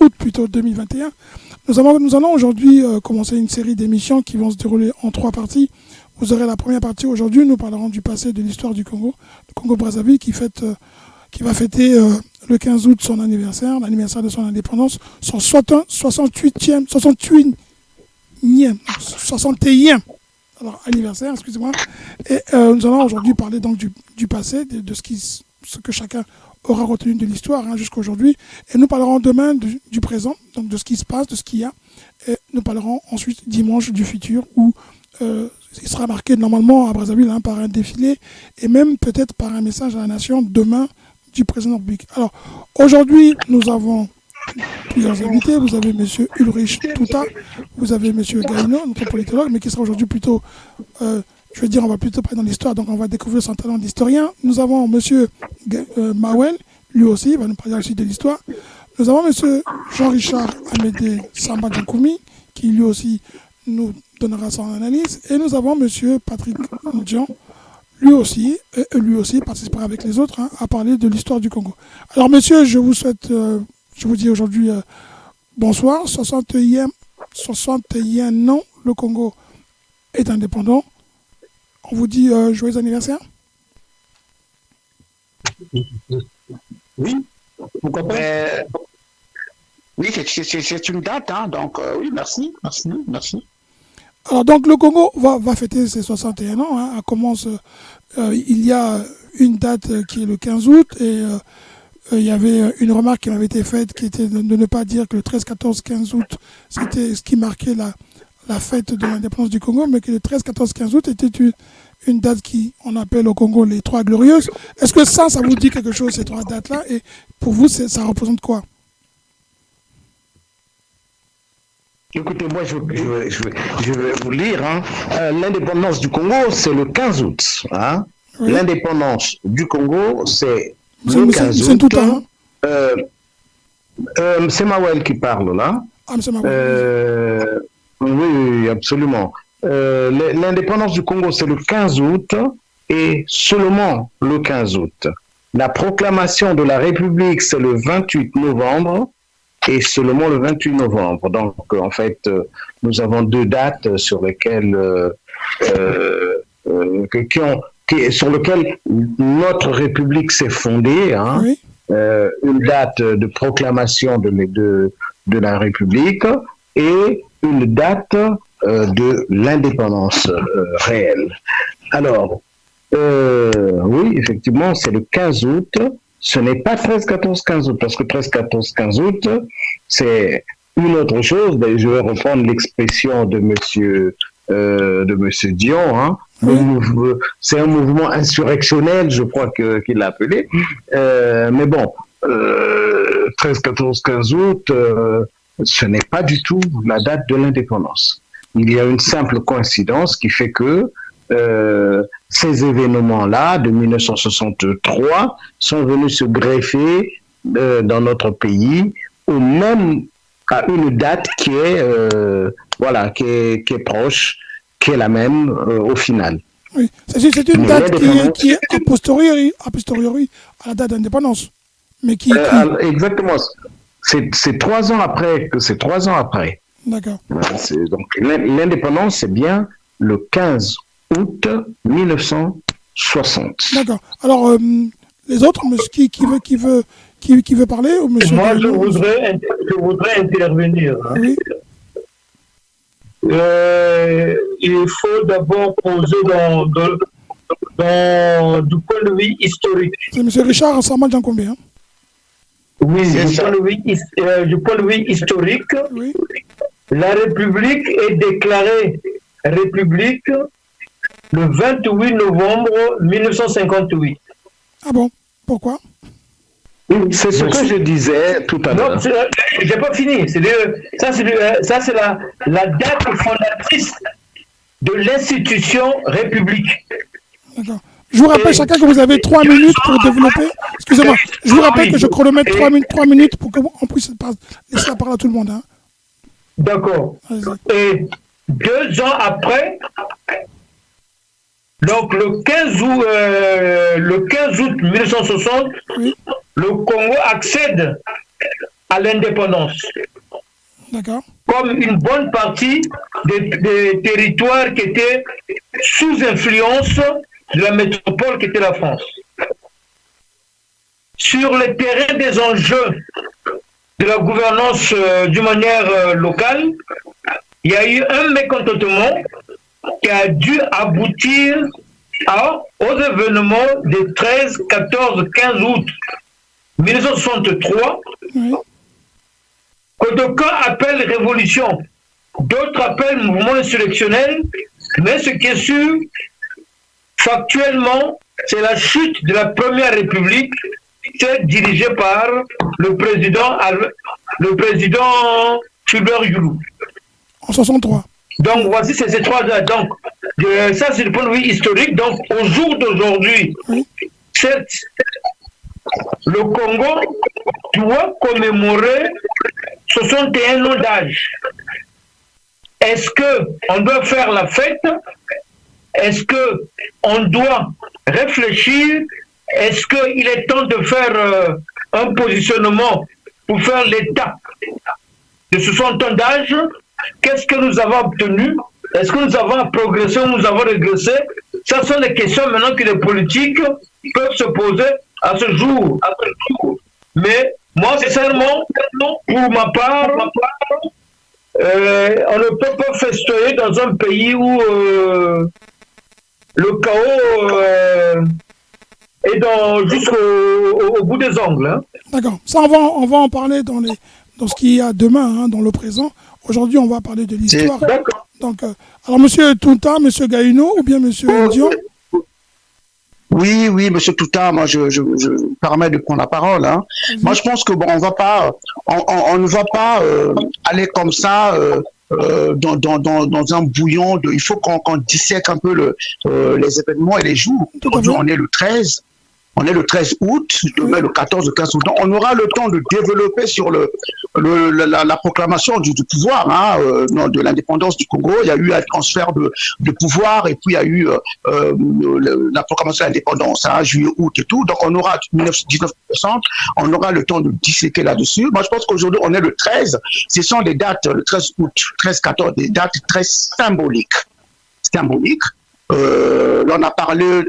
août plutôt 2021. Nous allons aujourd'hui commencer une série d'émissions qui vont se dérouler en 3 parties. Vous aurez la première partie aujourd'hui, nous parlerons du passé de l'histoire du Congo, le Congo-Brazzaville qui va fêter le 15 août son anniversaire, l'anniversaire de son indépendance, son 61e anniversaire, excusez-moi. Et nous allons aujourd'hui parler donc du passé, de ce que chacun aura retenu de l'histoire jusqu'à aujourd'hui. Et nous parlerons demain du présent, donc de ce qui se passe, de ce qu'il y a. Et nous parlerons ensuite dimanche du futur où il sera marqué normalement à Brazzaville par un défilé et même peut-être par un message à la nation demain du président public. Alors aujourd'hui, nous avons plusieurs invités. Vous avez M. Ulrich Tuta, vous avez M. Gaino, notre politologue, mais qui sera aujourd'hui plutôt, on va plutôt parler dans l'histoire, donc on va découvrir son talent d'historien. Nous avons M. Mawel, lui aussi, il va nous parler aussi de l'histoire. Nous avons M. Jean-Richard Amédée Samba Djankoumi, qui lui aussi nous donnera son analyse. Et nous avons M. Patrick Ndjian, lui aussi participera avec les autres à parler de l'histoire du Congo. Alors messieurs, je vous souhaite, je vous dis aujourd'hui bonsoir. 61 ans, le Congo est indépendant. On vous dit joyeux anniversaire. Oui, pourquoi pas. Oui, c'est une date, donc oui, merci. Alors donc le Congo va fêter ses 61 ans. Commence, il y a une date qui est le 15 août et il y avait une remarque qui m'avait été faite qui était de ne pas dire que le 13, 14, 15 août c'était ce qui marquait la fête de l'indépendance du Congo, mais que le 13, 14, 15 août était une date qu'on appelle au Congo les Trois Glorieuses. Est-ce que ça vous dit quelque chose, ces 3 dates-là? Et pour vous, ça représente quoi? Écoutez, moi, je vais vous lire. L'indépendance du Congo, c'est le 15 août. Oui. L'indépendance du Congo, c'est le 15 août. C'est Mawel qui parle, là. Ah, c'est Mawel. Oui, absolument. L'indépendance du Congo, c'est le 15 août et seulement le 15 août. La proclamation de la République, c'est le 28 novembre. Et seulement le 28 novembre. Donc, en fait, nous avons 2 dates sur lesquelles, sur lesquelles notre République s'est fondée. Oui. Une date de proclamation de la République et une date de l'indépendance réelle. Alors, oui, effectivement, c'est le 15 août. Ce n'est pas 13, 14, 15 août, parce que 13, 14, 15 août, c'est une autre chose. Je vais reprendre l'expression de monsieur Dion. C'est un mouvement insurrectionnel, je crois qu'il l'a appelé. Mais bon, 13, 14, 15 août, ce n'est pas du tout la date de l'indépendance. Il y a une simple coïncidence qui fait que ces événements-là de 1963 sont venus se greffer dans notre pays à une date qui est proche, qui est la même au final. Oui, c'est une date qui est a posteriori à la date d'indépendance. Mais exactement. C'est 3 ans après. D'accord. Donc l'indépendance, c'est bien le 15 août 1960. D'accord. Alors, les autres, qui veut parler ou monsieur? Moi, je voudrais intervenir. Oui. Il faut d'abord poser du point de vue historique. C'est monsieur Richard Samba Djankoumi. Oui, du point de vue historique, oui. La République est déclarée République le 28 novembre 1958. Ah bon? Pourquoi? C'est ce que je disais tout à l'heure. Non, j'ai pas fini. Ça, c'est la date fondatrice de l'institution République. D'accord. Je vous rappelle chacun que vous avez 3 minutes pour développer. Excusez-moi. Je vous rappelle que je chronomètre 3 minutes pour qu'on puisse laisser la parole à tout le monde. D'accord. Et 2 ans après, donc le 15 août 1960, oui. Le Congo accède à l'indépendance. D'accord. Comme une bonne partie des territoires qui étaient sous influence de la métropole qui était la France. Sur le terrain des enjeux de la gouvernance d'une manière locale, il y a eu un mécontentement qui a dû aboutir aux événements des 13, 14, 15 août 1963, que d'aucuns appellent révolution, d'autres appellent mouvement insurrectionnel, mais ce qui est sûr, factuellement, c'est la chute de la Première République, c'est dirigée par le président Fulbert Youlou. En 63. Donc voici ces trois dates. Donc ça c'est le point de vue historique. Donc au jour d'aujourd'hui, certes, le Congo doit commémorer 61 ans d'âge. Est-ce qu'on doit faire la fête? Est-ce qu'on doit réfléchir? Est-ce qu'il est temps de faire un positionnement pour faire l'état de 60 ans d'âge? Qu'est-ce que nous avons obtenu? Est-ce que nous avons progressé ou nous avons régressé? Ce sont des questions maintenant que les politiques peuvent se poser à ce jour. Mais moi, sincèrement, pour ma part, on ne peut pas festoyer dans un pays où le chaos est jusqu'au bout des ongles. Hein. D'accord. Ça, on va en parler dans ce qu'il y a demain, dans le présent. Aujourd'hui, on va parler de l'histoire. D'accord. Donc, alors, monsieur Touta, monsieur Gaïno ou bien monsieur Dion? Oui, monsieur Touta, moi je me permets de prendre la parole. Hein. Moi je pense que on ne va pas aller comme ça dans un bouillon. Il faut qu'on dissèque un peu les événements et les jours. Aujourd'hui, on est le 13. On est le 13 août, demain le 14, le 15 août. Donc, on aura le temps de développer sur la proclamation du pouvoir de l'indépendance du Congo. Il y a eu un transfert de pouvoir et puis il y a eu la proclamation de l'indépendance, juillet, août et tout. Donc on aura 1960, on aura le temps de disséquer là-dessus. Moi je pense qu'aujourd'hui on est le 13. Ce sont des dates, le 13 août, 13, 14, des dates très symboliques. On en a parlé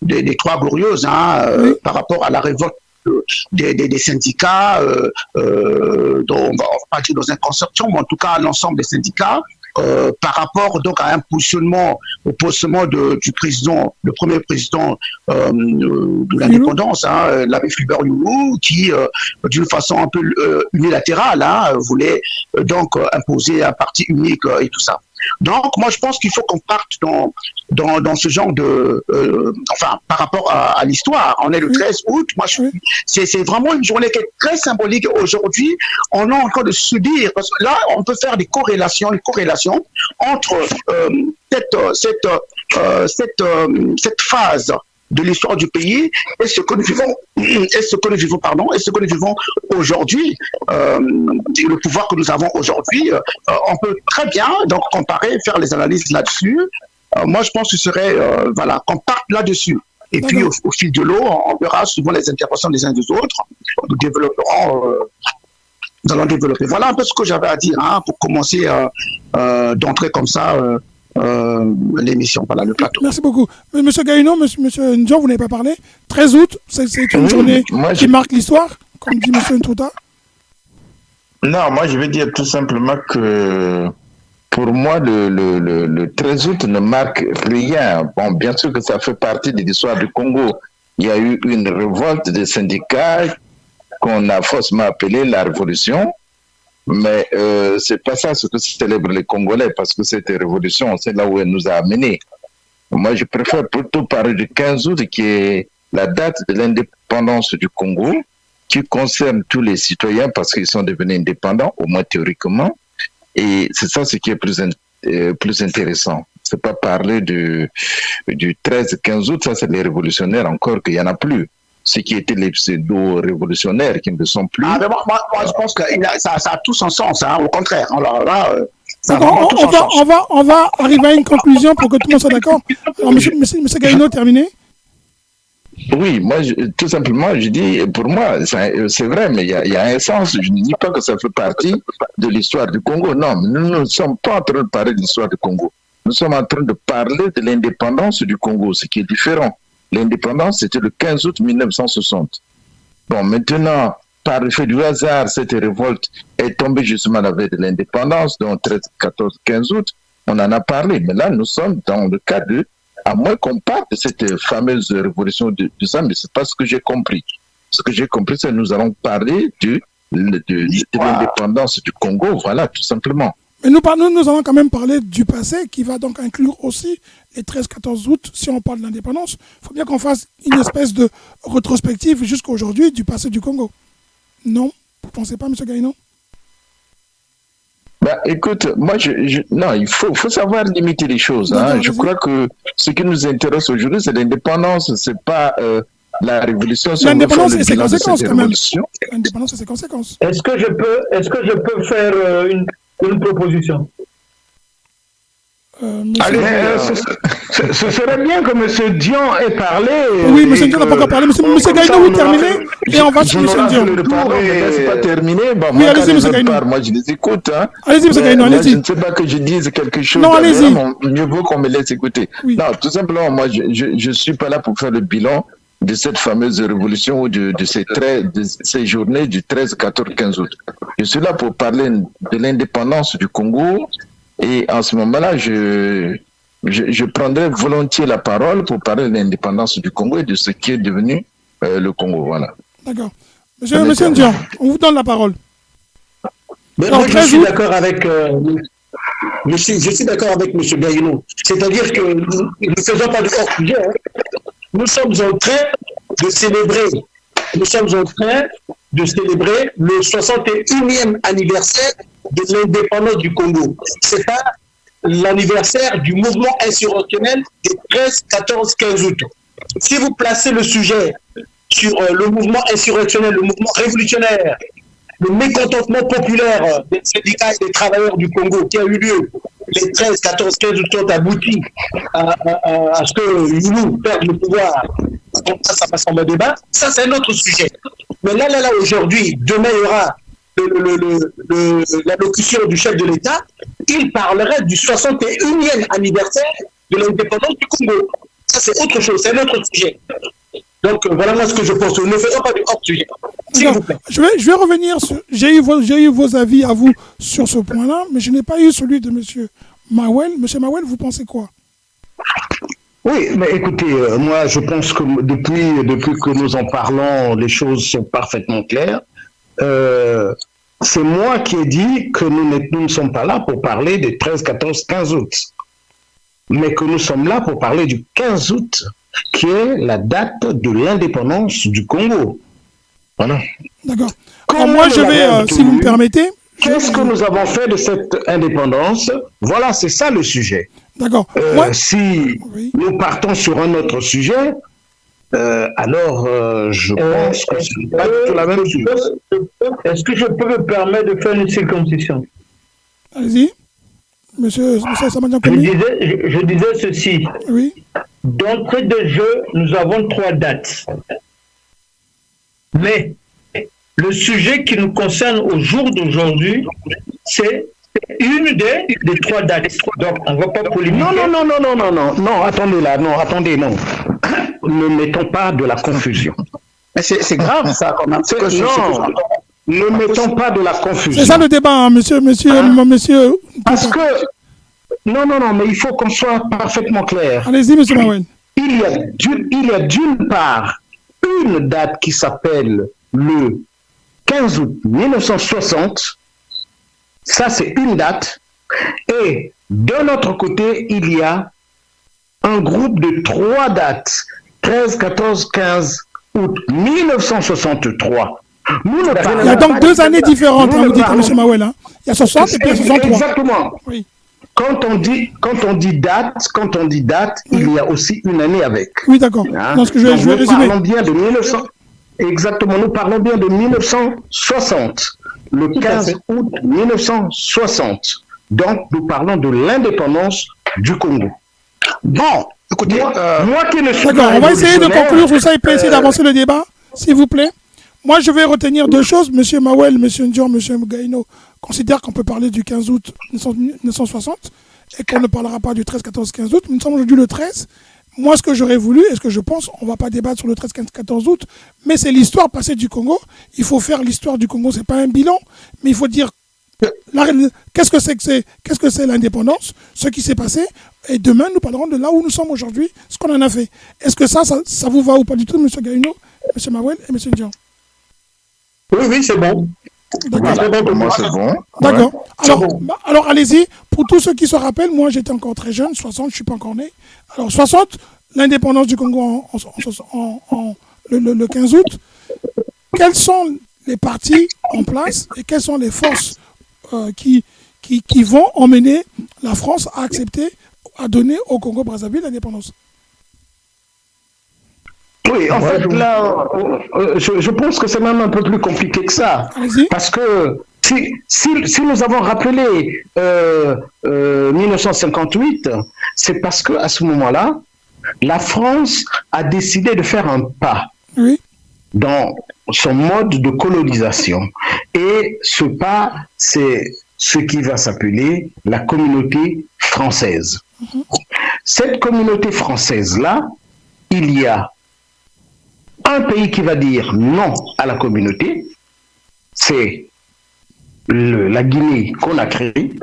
des Trois Glorieuses par rapport à la révolte des syndicats, dont on va pas dire dans un consortium, mais en tout cas l'ensemble des syndicats, par rapport donc à un positionnement du président, le premier président de l'indépendance, l'abbé Fulbert Youlou, qui d'une façon un peu unilatérale voulait donc imposer un parti unique et tout ça. Donc, moi, je pense qu'il faut qu'on parte dans ce genre de... par rapport à l'histoire. On est le 13 août. Moi, c'est vraiment une journée qui est très symbolique. Aujourd'hui, on est en train de subir... Parce que là, on peut faire une corrélation entre cette phase de l'histoire du pays et ce que nous vivons aujourd'hui, le pouvoir que nous avons aujourd'hui. On peut très bien donc comparer, faire les analyses là-dessus. Moi, je pense que ce serait qu'on parte là-dessus. Et puis au fil de l'eau, on verra suivant les interventions des uns des autres. Nous allons développer. Voilà un peu ce que j'avais à dire pour commencer d'entrer comme ça. L'émission, voilà, le plateau. Merci beaucoup. Monsieur Gaïno, monsieur Ndion, vous n'avez pas parlé. 13 août, c'est une journée qui marque l'histoire, comme dit monsieur Ntouta. Non, moi je vais dire tout simplement que pour moi, le 13 août ne marque rien. Bon, bien sûr que ça fait partie de l'histoire du Congo. Il y a eu une révolte des syndicats qu'on a faussement appelée la révolution. Mais c'est pas ça ce que célèbrent les Congolais, parce que cette révolution, c'est là où elle nous a amenés. Moi, je préfère plutôt parler du 15 août, qui est la date de l'indépendance du Congo, qui concerne tous les citoyens parce qu'ils sont devenus indépendants, au moins théoriquement. Et c'est ça ce qui est plus intéressant. C'est pas parler du 13-15 août, ça c'est les révolutionnaires encore qu'il y en a plus. Ceux qui étaient les pseudo-révolutionnaires qui ne le sont plus. Moi, je pense que ça a tout son sens, au contraire. Alors là, on va arriver à une conclusion pour que tout le monde soit d'accord. Alors, monsieur Gaïno, terminé. Oui, moi, tout simplement, je dis, pour moi, c'est vrai, mais il y a un sens. Je ne dis pas que ça fait partie de l'histoire du Congo. Non, nous ne sommes pas en train de parler de l'histoire du Congo. Nous sommes en train de parler de l'indépendance du Congo, ce qui est différent. L'indépendance, c'était le 15 août 1960. Bon, maintenant, par le fait du hasard, cette révolte est tombée justement la veille de l'indépendance, donc 13, 14, 15 août. On en a parlé, mais là, nous sommes dans le cas de, à moins qu'on parle de cette fameuse révolution de ça, mais ce n'est pas ce que j'ai compris. Ce que j'ai compris, c'est que nous allons parler de l'indépendance du Congo, voilà, tout simplement. Mais nous allons quand même parler du passé, qui va donc inclure aussi les 13-14 août, si on parle de l'indépendance. Il faut bien qu'on fasse une espèce de rétrospective jusqu'à aujourd'hui du passé du Congo. Non? Vous ne pensez pas, M. Gaïno? Bah, écoute, moi, non, il faut savoir limiter les choses. Hein. Je crois que ce qui nous intéresse aujourd'hui, c'est l'indépendance, c'est pas la révolution. L'indépendance et ses conséquences, quand même. L'indépendance et ses conséquences. Est-ce que je peux faire une proposition? Allez, ce serait bien que M. Dion ait parlé. Oui, M. Dion n'a pas encore parlé. M. Gaïno, vous terminez et on va sur M. Dion. C'est pas terminé. Bon, oui, allez-y, M. Gaïno. Moi, je les écoute. Hein. Allez-y, M. Gaïno, allez-y. Je ne sais pas que je dise quelque chose. Non, allez-y. Mieux vaut qu'on me laisse écouter. Oui. Non, tout simplement, moi, je ne suis pas là pour faire le bilan de cette fameuse révolution ou de ces journées du 13, 14, 15 août. Je suis là pour parler de l'indépendance du Congo. Et en ce moment-là, je prendrai volontiers la parole pour parler de l'indépendance du Congo et de ce qui est devenu le Congo. Voilà. D'accord. Monsieur Ndion, on vous donne la parole. Mais moi, je suis d'accord avec M. Gaïno. C'est-à-dire que nous ne faisons pas de hors-sujet. Hein. Nous sommes en train de célébrer le 61e anniversaire de l'indépendance du Congo. C'est pas l'anniversaire du mouvement insurrectionnel des 13, 14, 15 août. Si vous placez le sujet sur le mouvement insurrectionnel, le mouvement révolutionnaire, le mécontentement populaire des syndicats et des travailleurs du Congo qui a eu lieu les 13, 14, 15 août ont abouti à ce que Youlou perde le pouvoir. Donc ça passe en débat. Ça, c'est un autre sujet. Mais là, aujourd'hui, demain, il y aura l'allocution du chef de l'État. Il parlerait du 61e anniversaire de l'indépendance du Congo. Ça, c'est autre chose, c'est un autre sujet. Donc, voilà moi ce que je pense. Nous ne faisons pas du hors-sujet. S'il vous plaît. Je vais revenir sur... J'ai eu vos avis à vous sur ce point-là, mais je n'ai pas eu celui de M. Mawel. M. Mawel, vous pensez quoi? Oui, mais écoutez, moi, je pense que depuis que nous en parlons, les choses sont parfaitement claires. C'est moi qui ai dit que nous ne sommes pas là pour parler des 13, 14, 15 août, mais que nous sommes là pour parler du 15 août, qui est la date de l'indépendance du Congo. Voilà. D'accord. Alors moi, je vais, si vous me permettez... Qu'est-ce que nous avons fait de cette indépendance? Voilà, c'est ça le sujet. D'accord. Si nous partons sur un autre sujet, alors je pense que c'est pas du tout la même chose. Est-ce que je peux me permettre de faire une circoncision? Allez-y. Monsieur Samadian. Je disais ceci. Oui. D'entrée de jeu, nous avons 3 dates. Mais le sujet qui nous concerne au jour d'aujourd'hui, c'est une des 3 dates. Donc, on ne va pas polémiquer. Non, attendez. Ne mettons pas de la confusion. Mais c'est grave, ça, quand même. Ne mettons pas de la confusion. C'est ça le débat, hein, monsieur. Parce que... Non, mais il faut qu'on soit parfaitement clair. Allez-y, monsieur Mawen. Il y a d'une part une date qui s'appelle le 15 août 1960. Ça, c'est une date. Et de l'autre côté, il y a un groupe de 3 dates. 13, 14, 15 août 1963. Il y a donc 2 années différentes, vous dites, M. Mawel. Hein. Il y a 60 et puis il y a 63. Exactement. Oui. Quand on dit date, il y a aussi une année avec. Oui, d'accord. Hein? Je vais résumer. Parlons bien de 1900. Exactement, nous parlons bien de 1960. Le 15 août 1960. Donc, nous parlons de l'indépendance du Congo. Bon, écoutez... Moi qui ne suis D'accord, pas on va essayer de révolutionnaire, conclure sur ça et essayer d'avancer le débat, s'il vous plaît. Moi, je vais retenir deux choses. Monsieur Mawel, Monsieur Ndion, Monsieur Gaïno considèrent qu'on peut parler du 15 août 1960 et qu'on ne parlera pas du 13, 14, 15 août. Nous sommes aujourd'hui le 13. Moi, ce que j'aurais voulu et ce que je pense, on ne va pas débattre sur le 13, 15, 14 août, mais c'est l'histoire passée du Congo. Il faut faire l'histoire du Congo. Ce n'est pas un bilan, mais il faut dire qu'est-ce que c'est l'indépendance, ce qui s'est passé. Et demain, nous parlerons de là où nous sommes aujourd'hui, ce qu'on en a fait. Est-ce que ça vous va ou pas du tout, M. Gaïno, M. Mawel et M. Ndion? Oui, c'est bon. D'accord. Pour moi, c'est bon. D'accord. Ouais. Alors allez-y. Pour tous ceux qui se rappellent, moi j'étais encore très jeune, 60, je ne suis pas encore né. Alors 60, l'indépendance du Congo le 15 août. Quels sont les partis en place et quelles sont les forces qui vont emmener la France à accepter, à donner au Congo-Brazzaville l'indépendance? Oui, en fait, là, je pense que c'est même un peu plus compliqué que ça. Parce que si nous avons rappelé 1958, c'est parce qu'à ce moment-là, la France a décidé de faire un pas dans son mode de colonisation. Et ce pas, c'est ce qui va s'appeler la communauté française. Cette communauté française-là, il y a un pays qui va dire non à la communauté, c'est la Guinée-Conakry,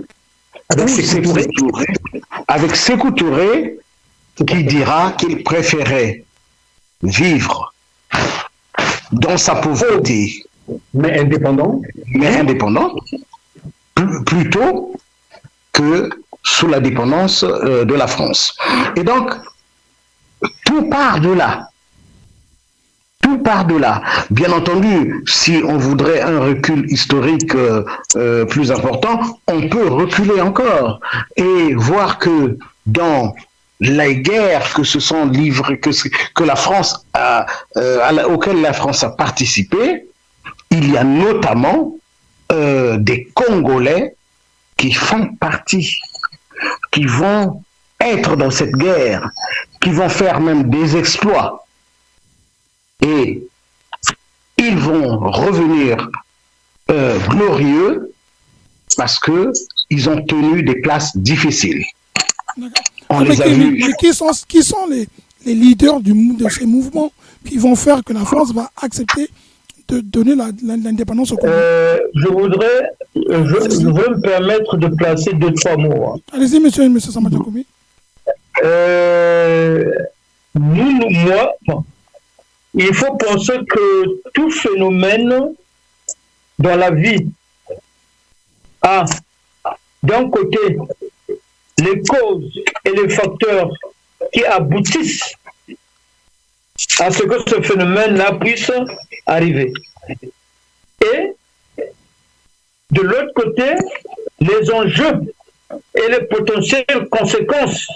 avec Sékou Touré, qui dira qu'il préférait vivre dans sa pauvreté, mais indépendant, plutôt que sous la dépendance de la France. Et donc, tout part de là. Tout part de là. Bien entendu, si on voudrait un recul historique plus important, on peut reculer encore et voir que dans les guerres que se sont livrées, que la France auxquelles la France a participé, il y a notamment des Congolais qui font partie, qui vont être dans cette guerre, qui vont faire même des exploits. Et ils vont revenir glorieux parce qu'ils ont tenu des places difficiles. On les a vus. Mais qui sont les leaders de ces mouvements qui vont faire que la France va accepter de donner l'indépendance au Congo? Je voudrais me permettre de placer 2-3 mots. Hein. Allez-y, monsieur Samata Koumi. Il faut penser que tout phénomène dans la vie a, d'un côté, les causes et les facteurs qui aboutissent à ce que ce phénomène-là puisse arriver. Et, de l'autre côté, les enjeux et les potentielles conséquences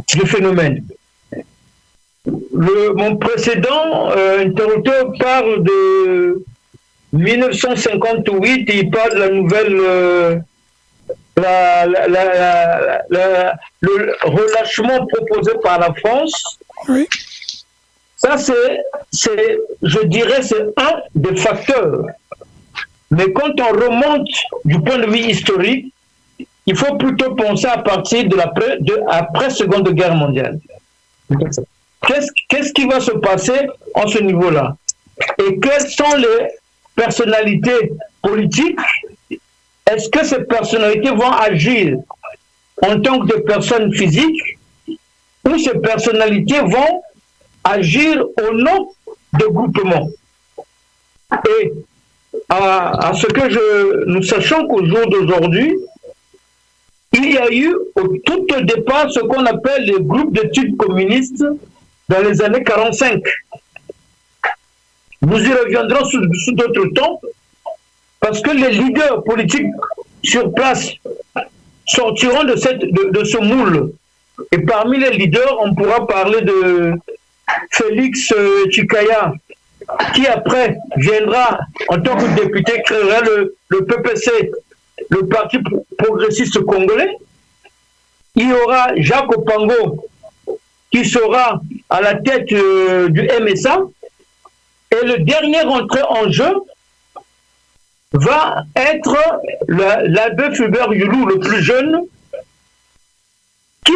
du phénomène. Mon précédent interlocuteur parle de 1958, il parle de la nouvelle, le relâchement proposé par la France. Oui. Ça, je dirais, c'est un des facteurs. Mais quand on remonte du point de vue historique, il faut plutôt penser à partir de après Seconde Guerre mondiale. Qu'est-ce qui va se passer en ce niveau-là? Et quelles sont les personnalités politiques? Est-ce que ces personnalités vont agir en tant que personnes physiques ou ces personnalités vont agir au nom de groupements? Et à ce que nous sachons qu'au jour d'aujourd'hui, il y a eu tout au départ ce qu'on appelle les groupes d'études communistes dans les années 45. Nous y reviendrons sous d'autres temps, parce que les leaders politiques sur place sortiront de ce moule. Et parmi les leaders, on pourra parler de Félix Tshikaya, qui après viendra en tant que député, créera le PPC, le Parti progressiste congolais. il y aura Jacques Opango qui sera à la tête du MSA. Et le dernier entré en jeu va être l'abbé Fulbert Yulu, le plus jeune, qui,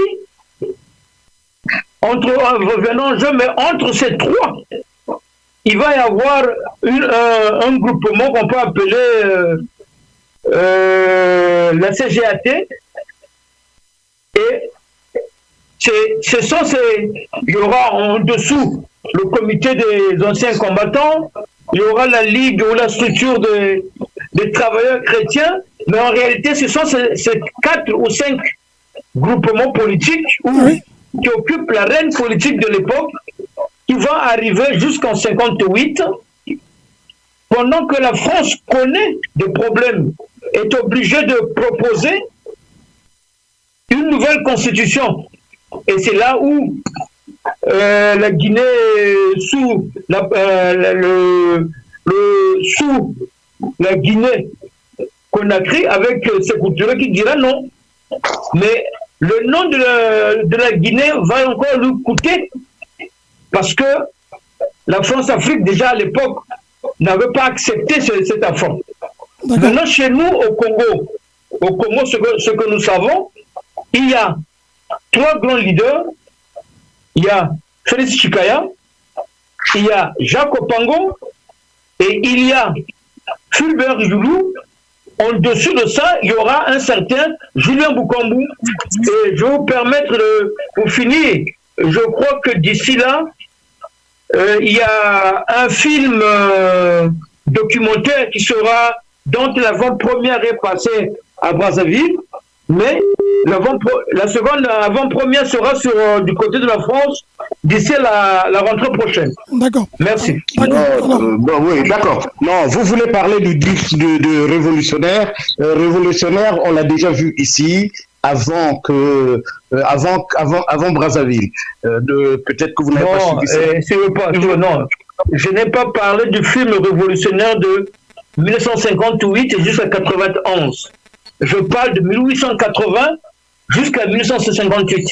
revenant en jeu, mais entre ces trois, il va y avoir un groupement qu'on peut appeler la CGAT. Et il y aura en dessous le comité des anciens combattants, il y aura la ligue ou la structure des travailleurs chrétiens, mais en réalité, ce sont ces 4 ou 5 groupements politiques qui occupent la reine politique de l'époque, qui vont arriver jusqu'en 58, pendant que la France connaît des problèmes, est obligée de proposer une nouvelle constitution. Et c'est là où la Guinée, sous la Guinée Conakry, avec Sékou Touré qui dira non. Mais le nom de la Guinée va encore lui coûter, parce que la France-Afrique, déjà à l'époque, n'avait pas accepté cet affront. Maintenant, chez nous, au Congo, ce que nous savons, il y a 3 grands leaders. Il y a Félix Chikaya, il y a Jacques Opango et il y a Fulbert Yulu. En dessous de ça, il y aura un certain Julien Boucambou. Et je vais vous permettre pour finir, je crois que d'ici là, il y a un film documentaire qui sera, dont l'avant-première est passée à Brazzaville, mais la seconde avant-première sera du côté de la France d'ici la rentrée prochaine. D'accord. Merci. Oui, d'accord. Non, vous voulez parler du disque de révolutionnaire. Révolutionnaire, on l'a déjà vu ici avant Brazzaville. Peut-être que vous n'avez pas suivi ça. Non, je n'ai pas parlé du film révolutionnaire de 1958 jusqu'à 91. Je parle de 1880 jusqu'à 1958.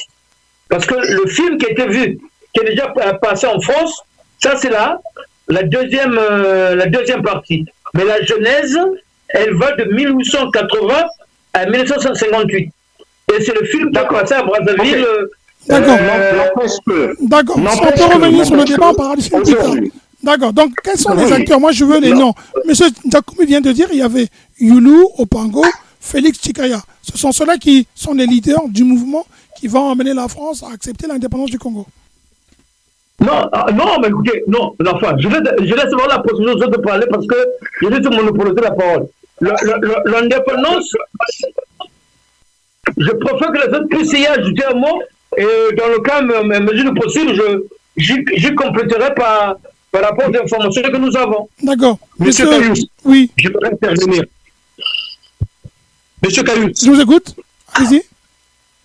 Parce que le film qui a été vu, qui est déjà passé en France, ça c'est la deuxième partie. Mais la genèse, elle va de 1880 à 1958. Et c'est le film qui a passé à Brazzaville. D'accord. D'accord. On peut revenir sur le débat, on parlera du film plus tard. D'accord. Donc, quels sont les acteurs? Moi, je veux les noms. Monsieur Djakoumi vient de dire il y avait Yulu, Opango, Félix Chikaya. Ce sont ceux-là qui sont les leaders du mouvement qui vont amener la France à accepter l'indépendance du Congo. Non, mais écoutez, non, enfin, je laisse voir la procédure de parler parce que je laisse monopoliser la parole. L'indépendance, je préfère que les autres puissent y ajouter un mot, et dans le cas, mesure du possible, j'y compléterai par rapport aux informations que nous avons. D'accord. Monsieur Cayus, oui. Je voudrais intervenir. Monsieur Cayus. Je vous écoute. Allez-y.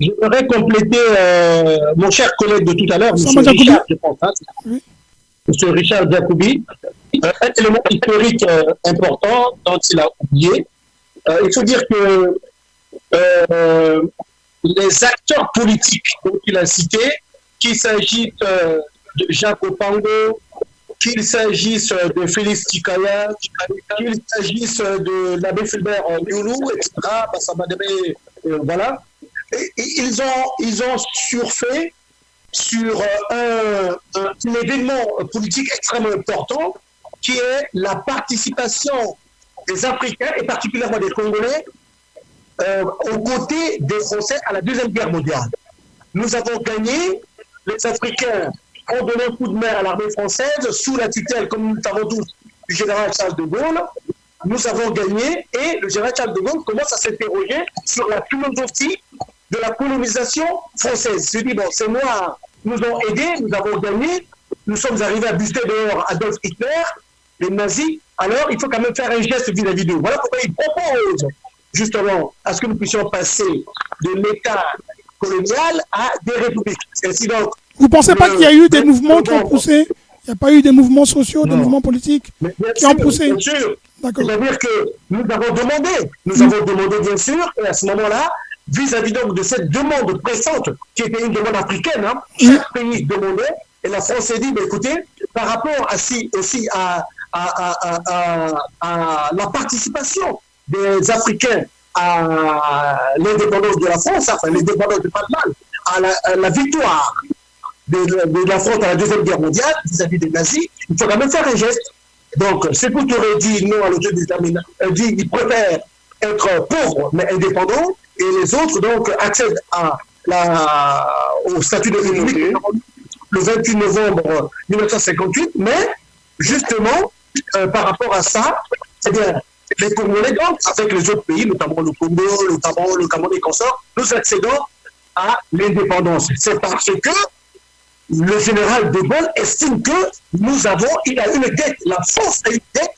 Je voudrais compléter mon cher collègue de tout à l'heure, M. Richard, je pense. Hein, oui. M. Richard Djakoubi. Un élément historique important dont il a oublié. Il faut dire que les acteurs politiques qu'il a cités, qu'il s'agisse de Jacques Opango, qu'il s'agisse de Félix Chikaya, qu'il s'agisse de l'abbé Fulbert Yulu, etc., voilà. Et ils ont surfé sur un événement politique extrêmement important qui est la participation des Africains et particulièrement des Congolais aux côtés des Français à la Deuxième Guerre mondiale. Nous avons gagné, les Africains ont donné un coup de main à l'armée française sous la tutelle, comme nous le savons tous, du général Charles de Gaulle. Nous avons gagné et le général Charles de Gaulle commence à s'interroger sur la philosophie de la colonisation française. Il se dit, bon, ces Noirs nous ont aidés, nous avons gagné, nous sommes arrivés à buster dehors Adolf Hitler, les nazis, alors il faut quand même faire un geste vis-à-vis d'eux. Voilà pourquoi il propose justement à ce que nous puissions passer de l'État colonial à des républiques. Ainsi donc, vous ne pensez pas qu'il y a eu des mouvements qui ont poussé? Il n'y a pas eu des mouvements sociaux, des mouvements politiques qui ont poussé? Bien sûr. C'est-à-dire que nous avons demandé bien sûr, et à ce moment-là, vis-à-vis donc de cette demande pressante, qui était une demande africaine, hein. Chaque pays demandait, et la France s'est dit, écoutez, par rapport aussi à la participation des Africains à l'indépendance de la France, enfin l'indépendance de pas de mal, à la victoire de la France à la Deuxième Guerre mondiale vis-à-vis des nazis, il faut quand même faire un geste. Donc, Sékou Touré dit non à l'autodétermination, dit qu'il préfère être pauvre mais indépendant, et les autres donc accèdent au statut de république le 28 novembre 1958, mais justement, par rapport à ça, eh bien, les Congolais, donc, avec les autres pays, notamment le Congo, le Cameroun et consorts, nous accédons à l'indépendance. C'est parce que le général de Gaulle estime que il a une dette, la France a une dette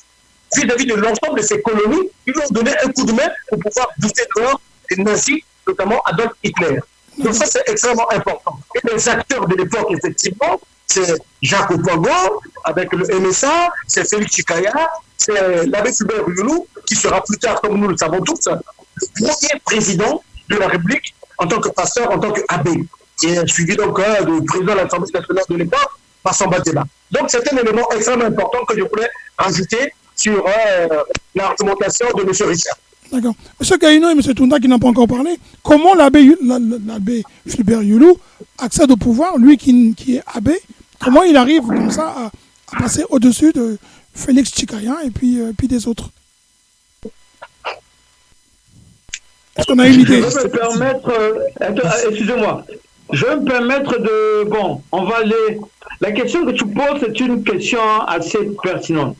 vis-à-vis de l'ensemble de ses colonies. Ils lui ont donné un coup de main pour pouvoir bouffer dehors les nazis, notamment Adolf Hitler. Donc ça, c'est extrêmement important. Et les acteurs de l'époque, effectivement, c'est Jacques Opoigo avec le MSA, c'est Félix Chikaya, c'est l'abbé Fulbert Youlou, qui sera plus tard, comme nous le savons tous, le premier président de la République en tant que pasteur, en tant qu'abbé. Et suivi donc du président de l'Assemblée nationale de l'époque, par Samba Débat. Donc c'est un élément extrêmement important que je voulais rajouter sur l'argumentation de M. Richard. D'accord. M. Gaïno et M. Tounda qui n'ont pas encore parlé, comment l'abbé Fulbert Youlou accède au pouvoir, lui qui est abbé, comment il arrive comme ça à passer au-dessus de Félix Chikaya et puis des autres? Est-ce qu'on a une idée? Je vais me permettre, excusez-moi, je vais me permettre de, bon, on va aller, la question que tu poses c'est une question assez pertinente.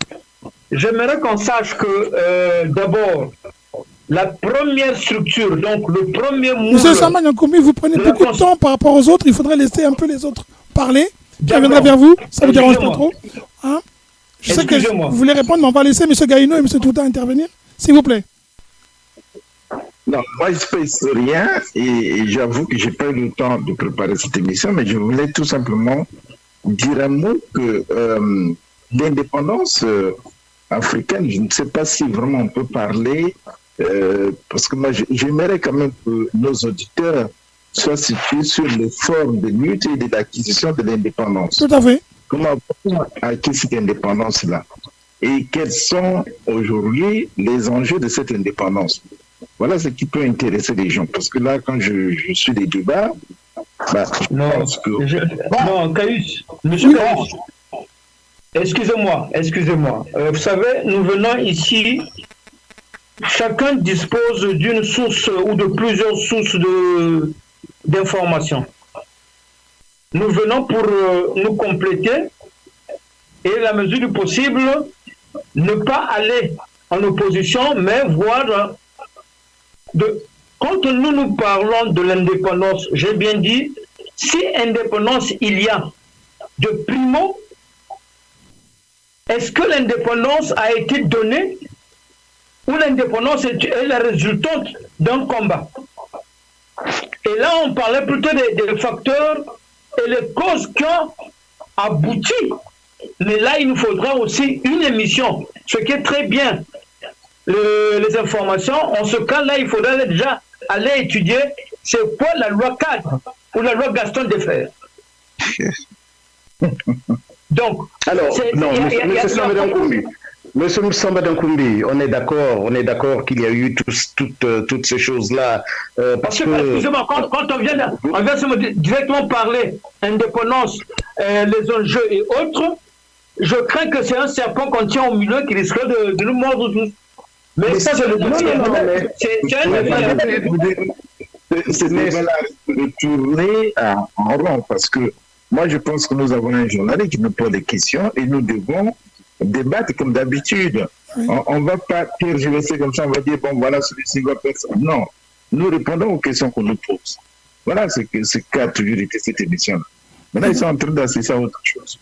J'aimerais qu'on sache que d'abord, la première structure, donc le premier moule... Monsieur Samba Nyankoumi, vous prenez beaucoup de temps par rapport aux autres, il faudrait laisser un peu les autres parler. Je reviendrai vers vous, ça ne vous dérange pas trop. Hein? Je sais que vous voulez répondre, mais on va laisser M. Gaïno et M. Touta intervenir, s'il vous plaît. Non, moi je ne fais rien et j'avoue que je n'ai pas eu le temps de préparer cette émission, mais je voulais tout simplement dire un mot que l'indépendance africaine, je ne sais pas si vraiment on peut parler, parce que moi j'aimerais quand même que nos auditeurs soient situés sur les formes de lutte et de l'acquisition de l'indépendance. Tout à fait. Comment on a acquis cette indépendance-là? Et quels sont aujourd'hui les enjeux de cette indépendance? Voilà ce qui peut intéresser les gens. Parce que là, quand je suis des débats, non, Caius, monsieur Caius, excusez-moi. Vous savez, nous venons ici, chacun dispose d'une source ou de plusieurs sources d'informations. Nous venons pour nous compléter et, la mesure du possible, ne pas aller en opposition, mais voir... Quand nous parlons de l'indépendance, j'ai bien dit, si indépendance il y a de primo, est-ce que l'indépendance a été donnée ou l'indépendance est la résultante d'un combat? Et là, on parlait plutôt des facteurs et les causes qui ont abouti. Mais là, il nous faudra aussi une émission, ce qui est très bien. Les informations, en ce cas-là, il faudrait déjà aller étudier c'est quoi la loi cadre ou la loi Gaston Defferre. Donc, alors, non, Monsieur Samba Nyankoumi, on est d'accord qu'il y a eu toutes ces choses-là. Parce que, excusez-moi, quand on vient directement parler indépendance, les enjeux et autres, je crains que c'est un serpent qu'on tient au milieu qui risque de nous mordre tous. Mais ça, c'est le c'est de tourner en rond, parce que moi, je pense que nous avons un journaliste qui nous pose des questions et nous devons débattre comme d'habitude. On ne va pas tergiverser comme ça, on va dire, bon, voilà, celui-ci va faire ça. Non, nous répondons aux questions qu'on nous pose. Voilà ce qu'a toujours été cette émission-là. Maintenant, ils sont en train d'assister à autre chose.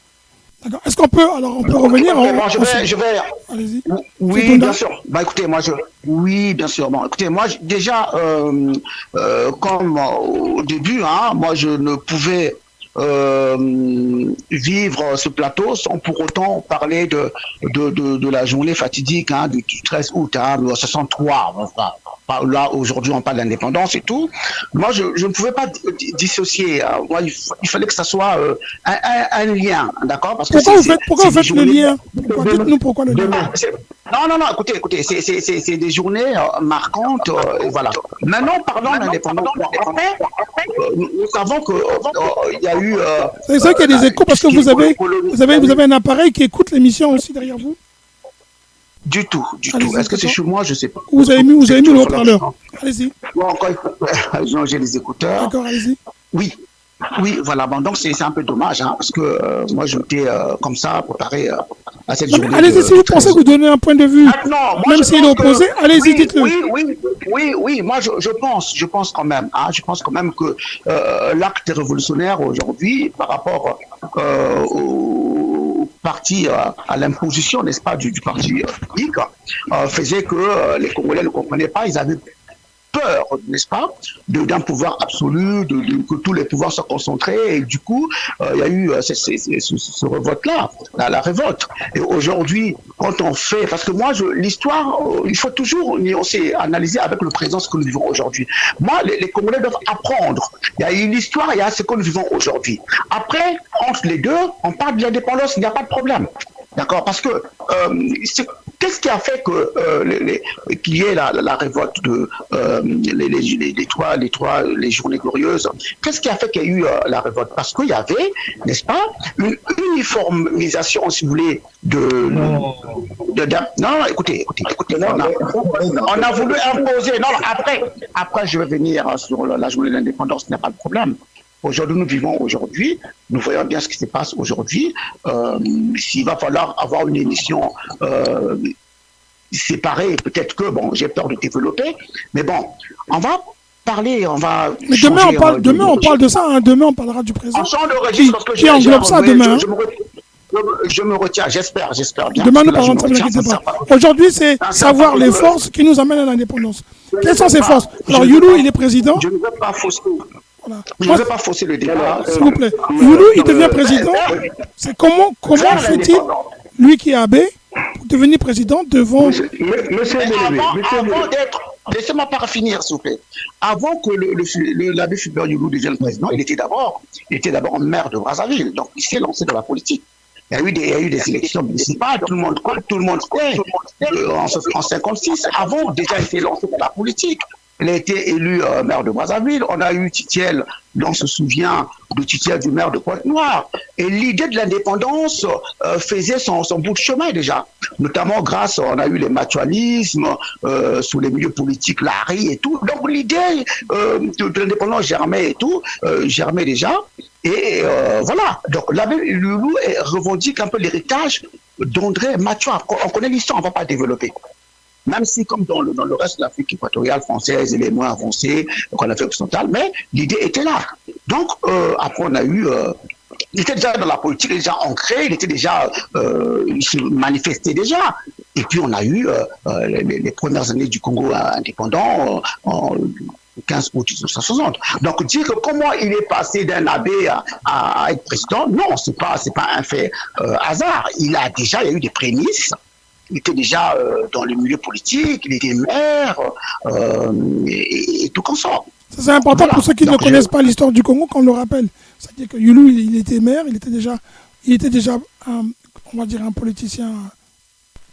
D'accord. Est-ce qu'on peut revenir je vais. Allez-y. Oui, bien sûr. Bah écoutez, oui, bien sûr. Bon, écoutez, moi déjà, comme au début, moi je ne pouvais vivre ce plateau sans pour autant parler de la journée fatidique du 13 août 63. Enfin, là, aujourd'hui, on parle d'indépendance et tout. Moi, je ne pouvais pas dissocier. Moi, il fallait que ça soit un lien, d'accord? Parce que pourquoi vous faites le lien? Dites-nous pourquoi le lien. Non, écoutez, c'est des journées marquantes, voilà. Maintenant, parlons d'indépendance. Nous savons qu'il y a eu... c'est ça qu'il y a des échos, parce que vous avez un appareil qui écoute l'émission aussi derrière vous? Du tout. Est-ce que c'est chez moi? Je ne sais pas. Vous avez mis le haut-parleur. Allez-y. Bon, encore, j'ai les écouteurs. D'accord, allez-y. Oui, voilà. Bon, donc c'est un peu dommage, parce que moi, je m'étais comme ça préparé à cette journée. Allez-y, si vous pensez vous donner un point de vue, même s'il est opposé, allez-y, dites-le. Oui. Moi, je pense quand même. Je pense quand même que l'acte révolutionnaire aujourd'hui, par rapport au parti, à l'imposition, n'est-ce pas, du parti public, faisait que les Congolais ne comprenaient pas. Ils avaient peur, n'est-ce pas, d'un pouvoir absolu, que tous les pouvoirs soient concentrés, et du coup, il y a eu ce revolte-là, la révolte. Et aujourd'hui, quand on fait, parce que moi, l'histoire, il faut toujours nuancer, analyser avec le présent ce que nous vivons aujourd'hui. Moi, les Congolais doivent apprendre. Il y a une histoire, il y a ce que nous vivons aujourd'hui. Après, entre les deux, on parle de l'indépendance, il n'y a pas de problème. D'accord? Parce que qu'est-ce qui a fait qu'il y ait la révolte de les journées glorieuses? Qu'est-ce qui a fait qu'il y a eu la révolte? Parce qu'il y avait, n'est-ce pas, une uniformisation, si vous voulez, non, écoutez. On a voulu imposer. Non, après, je vais venir sur la journée de l'indépendance, il n'y a pas de problème. Aujourd'hui, nous vivons aujourd'hui, nous voyons bien ce qui se passe aujourd'hui. S'il va falloir avoir une émission séparée, peut-être que, j'ai peur de développer, mais bon, on va parler, on va... Mais demain, on parle de ça, demain, on parlera du présent. Qui englobe ça demain. Je me retiens, j'espère bien. Demain, nous parlons de ça, ne vous inquiétez pas. Aujourd'hui, c'est savoir les forces qui nous amènent à l'indépendance. Quelles sont ces forces? Alors, Youlou, il est président. Je ne veux pas fausser. Voilà. Je ne veux pas fausser le débat. S'il vous plaît. Youlou, il devient président. C'est comment fait-il, lui qui est abbé, pour devenir président devant... Avant d'être... Laissez-moi pas finir, s'il vous plaît. Avant que l'abbé Fulbert Youlou devienne président, il était d'abord maire de Brazzaville. Donc, il s'est lancé dans la politique. Il y a eu des élections municipales, tout le monde sait. En 1956, avant, déjà, il s'est lancé dans la politique. Il a été élu maire de Brazzaville. On a eu Titiel, on se souvient de Titiel du maire de Pointe-Noire. Et l'idée de l'indépendance faisait son bout de chemin déjà. Notamment grâce, on a eu les machualismes sous les milieux politiques, Larry et tout. Donc l'idée de l'indépendance germait déjà. Et voilà. Donc l'abbé Loulou revendique un peu l'héritage d'André Machua. On connaît l'histoire, on ne va pas développer. Même si, comme dans le reste de l'Afrique équatoriale française, elle est moins avancée qu'on l'Afrique occidentale, mais l'idée était là. Donc, après, on a eu... il était déjà dans la politique, il était déjà ancré, il se manifestait déjà. Et puis, on a eu les premières années du Congo indépendant en 15 août 1960. Donc, dire que comment il est passé d'un abbé à être président, non, c'est pas un fait hasard. Il y a eu des prémices. Il était déjà dans le milieu politique, il était maire, et tout comme ça. C'est important pour ceux qui ne connaissent pas l'histoire du Congo, qu'on le rappelle. C'est-à-dire que Youlou, il était maire, il était déjà on va dire, un politicien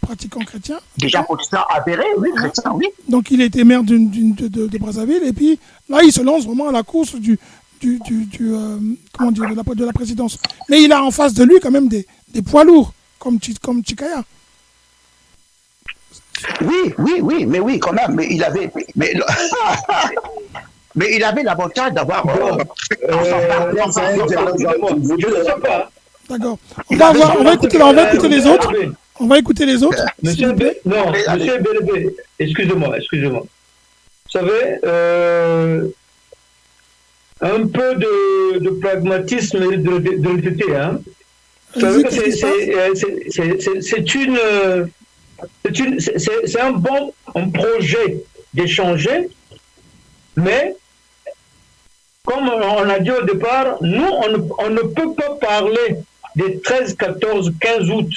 pratiquant chrétien. Déjà un politicien avéré, oui, chrétien, oui. Donc il était maire de Brazzaville, et puis là, il se lance vraiment à la course de la présidence. Mais il a en face de lui quand même des poids lourds, comme Chikaya. Oui, mais oui, quand même. Mais il avait, mais il avait l'avantage d'avoir. D'accord. On va écouter les autres. On va écouter les autres. Monsieur Bélébé, excusez-moi. Vous savez, un peu de pragmatisme et d'honnêteté, hein. Vous savez que c'est un bon projet d'échanger, mais comme on a dit au départ, nous, on ne peut pas parler des 13, 14, 15 août.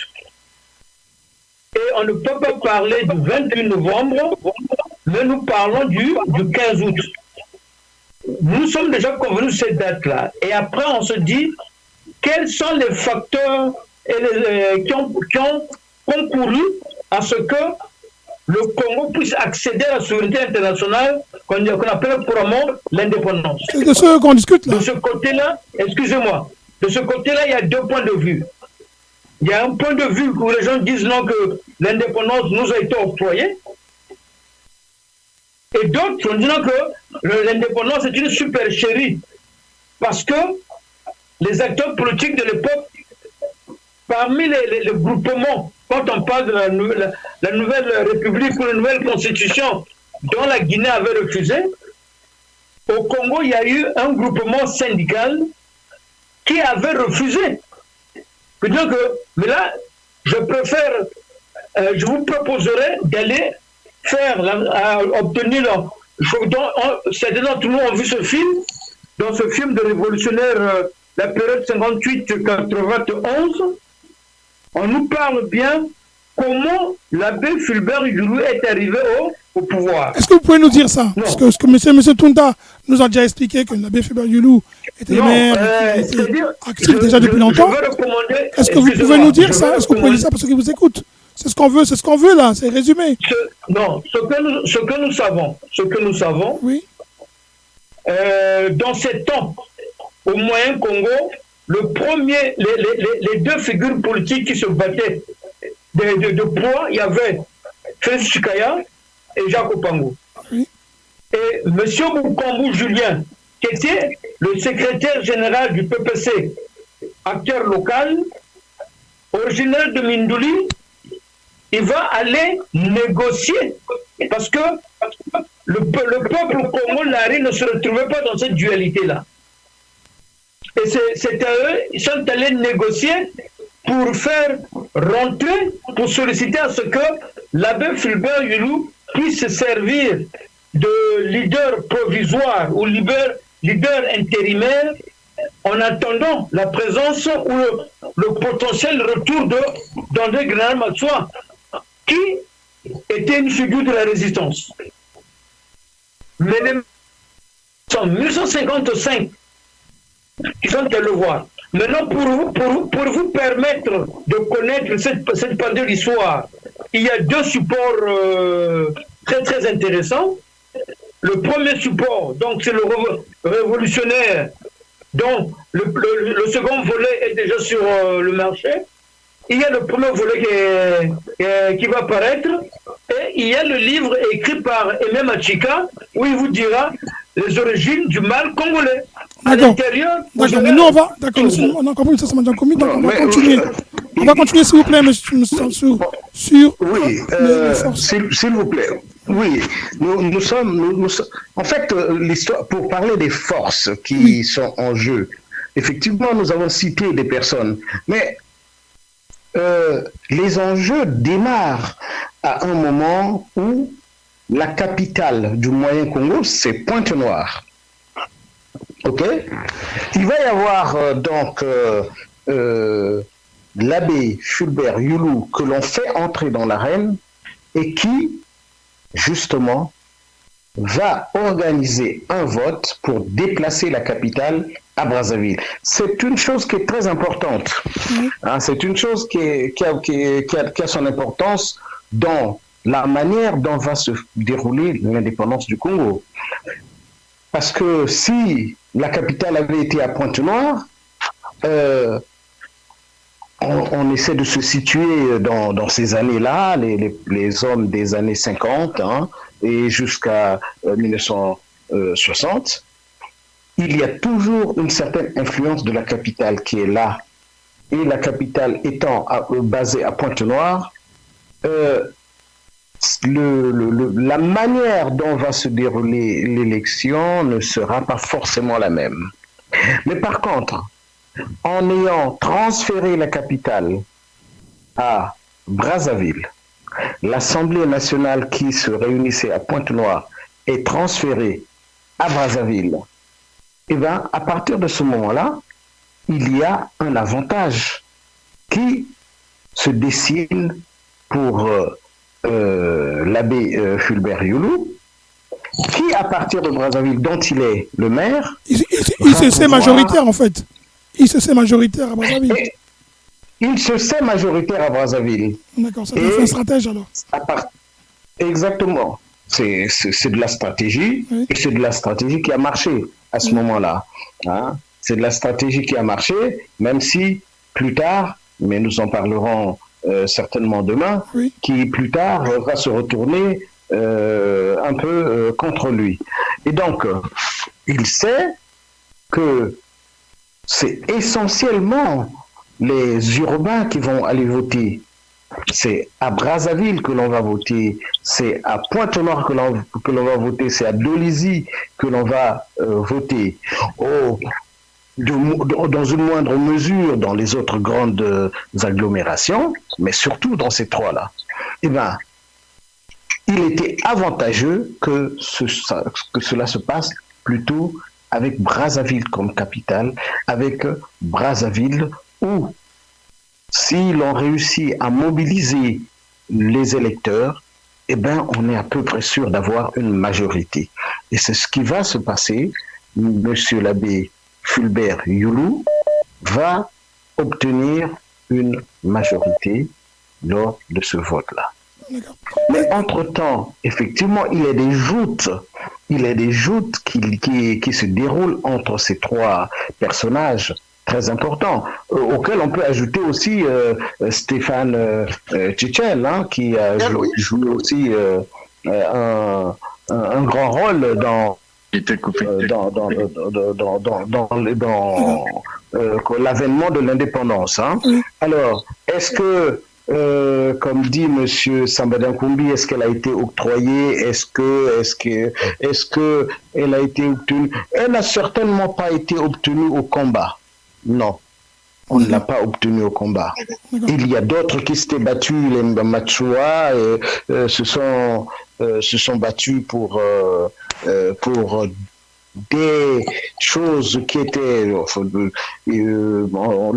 Et on ne peut pas parler du 28 novembre, mais nous parlons du 15 août. Nous sommes déjà convenus de cette date-là. Et après, on se dit, quels sont les facteurs qui ont concouru à ce que le Congo puisse accéder à la souveraineté internationale qu'on appelle couramment l'indépendance. C'est de ce qu'on discute là. De ce côté-là, excusez-moi, de ce côté-là, il y a deux points de vue. Il y a un point de vue où les gens disent non que l'indépendance nous a été octroyée. Et d'autres en disant que l'indépendance est une supercherie. Parce que les acteurs politiques de l'époque, parmi les groupements, quand on parle de la nouvelle république ou la nouvelle constitution dont la Guinée avait refusé, au Congo, il y a eu un groupement syndical qui avait refusé. Mais là, je vous proposerai d'aller obtenir. Certains d'entre nous ont vu ce film, dans ce film de révolutionnaire, la période 58-91. On nous parle bien comment l'abbé Fulbert Yulu est arrivé au pouvoir. Est-ce que vous pouvez nous dire ça? Parce que M. Tounda nous a déjà expliqué que l'abbé Fulbert Yulu était actif déjà depuis longtemps. Est-ce que vous pouvez nous dire ça? Est-ce que vous pouvez dire ça parce qu'ils vous écoutent? C'est ce qu'on veut là, c'est résumé. Ce que nous savons, oui. Dans ces temps, au Moyen Congo, les deux figures politiques qui se battaient de poids, il y avait Félix Chikaya et Jacques Opango. Oui. Et M. Bukambu Julien, qui était le secrétaire général du PPC, acteur local, originaire de Mindouli, il va aller négocier parce que le peuple Congo-Lari ne se retrouvait pas dans cette dualité-là. Et c'est à eux, ils sont allés négocier pour faire rentrer, pour solliciter à ce que l'abbé Fulbert Yulu puisse servir de leader provisoire ou leader intérimaire en attendant la présence ou le potentiel retour d'André Grenal Matsoua, qui était une figure de la résistance. Mais en 1955, ils sont allés le voir. Maintenant, pour vous permettre de connaître cette partie de l'histoire, il y a deux supports très très intéressants. Le premier support, donc c'est le révolutionnaire, dont le second volet est déjà sur le marché. Il y a le premier volet qui va paraître, et il y a le livre écrit par Aimé Machika, où il vous dira les origines du mal congolais. À l'intérieur. D'accord, mais nous on va. D'accord, on a compris ça, ça m'a déjà commis, donc on va continuer. On va continuer, s'il vous plaît, monsieur, sur les forces. S'il vous plaît. Oui, nous sommes. En fait, l'histoire, pour parler des forces qui sont en jeu, effectivement, nous avons cité des personnes, mais les enjeux démarrent à un moment où la capitale du Moyen Congo, c'est Pointe-Noire. Ok? Il va y avoir donc l'abbé Fulbert Yulu que l'on fait entrer dans l'arène et qui, justement, va organiser un vote pour déplacer la capitale à Brazzaville. C'est une chose qui est très importante. Hein, c'est une chose qui a son importance dans la manière dont va se dérouler l'indépendance du Congo. Parce que si la capitale avait été à Pointe-Noire, on essaie de se situer dans ces années-là, les hommes des années 50 et jusqu'à 1960. Il y a toujours une certaine influence de la capitale qui est là. Et la capitale étant basée à Pointe-Noire, la manière dont va se dérouler l'élection ne sera pas forcément la même. Mais par contre, en ayant transféré la capitale à Brazzaville, l'Assemblée nationale qui se réunissait à Pointe-Noire est transférée à Brazzaville. eh bien, à partir de ce moment-là, il y a un avantage qui se dessine pour l'abbé Fulbert Youlou, qui, à partir de Brazzaville, dont il est le maire... Il se sait majoritaire, en fait. Il se sait majoritaire à Brazzaville. Il se sait majoritaire à Brazzaville. D'accord, ça fait un stratège, alors. Exactement. C'est de la stratégie, oui. Et c'est de la stratégie qui a marché à ce moment-là. Hein? C'est de la stratégie qui a marché, même si plus tard, mais nous en parlerons certainement demain, oui. Qui plus tard va se retourner un peu contre lui. Et donc, il sait que c'est essentiellement les urbains qui vont aller voter. C'est à Brazzaville que l'on va voter, c'est à Pointe-Noire que l'on va voter, c'est à Dolisie que l'on va voter. Dans une moindre mesure dans les autres grandes agglomérations, mais surtout dans ces trois-là. Eh bien, il était avantageux que cela se passe plutôt avec Brazzaville comme capitale, avec Brazzaville où, si l'on réussit à mobiliser les électeurs, eh bien, on est à peu près sûr d'avoir une majorité. Et c'est ce qui va se passer. Monsieur l'abbé Fulbert Youlou va obtenir une majorité lors de ce vote-là. Mais entre-temps, effectivement, il y a des joutes. Il y a des joutes qui se déroulent entre ces trois personnages très importants, auxquels on peut ajouter aussi Stéphane Tchétchène, hein, qui a joué aussi un grand rôle dans l'avènement de l'indépendance. Hein. Alors, est-ce que comme dit M. Sambada Nkoumbi, est-ce qu'elle a été octroyée? Est-ce que elle a été obtenue? Elle n'a certainement pas été obtenue au combat. Non, on ne l'a pas obtenue au combat. Il y a d'autres qui s'étaient battus, les Machua, se sont battus pour des choses qui étaient... le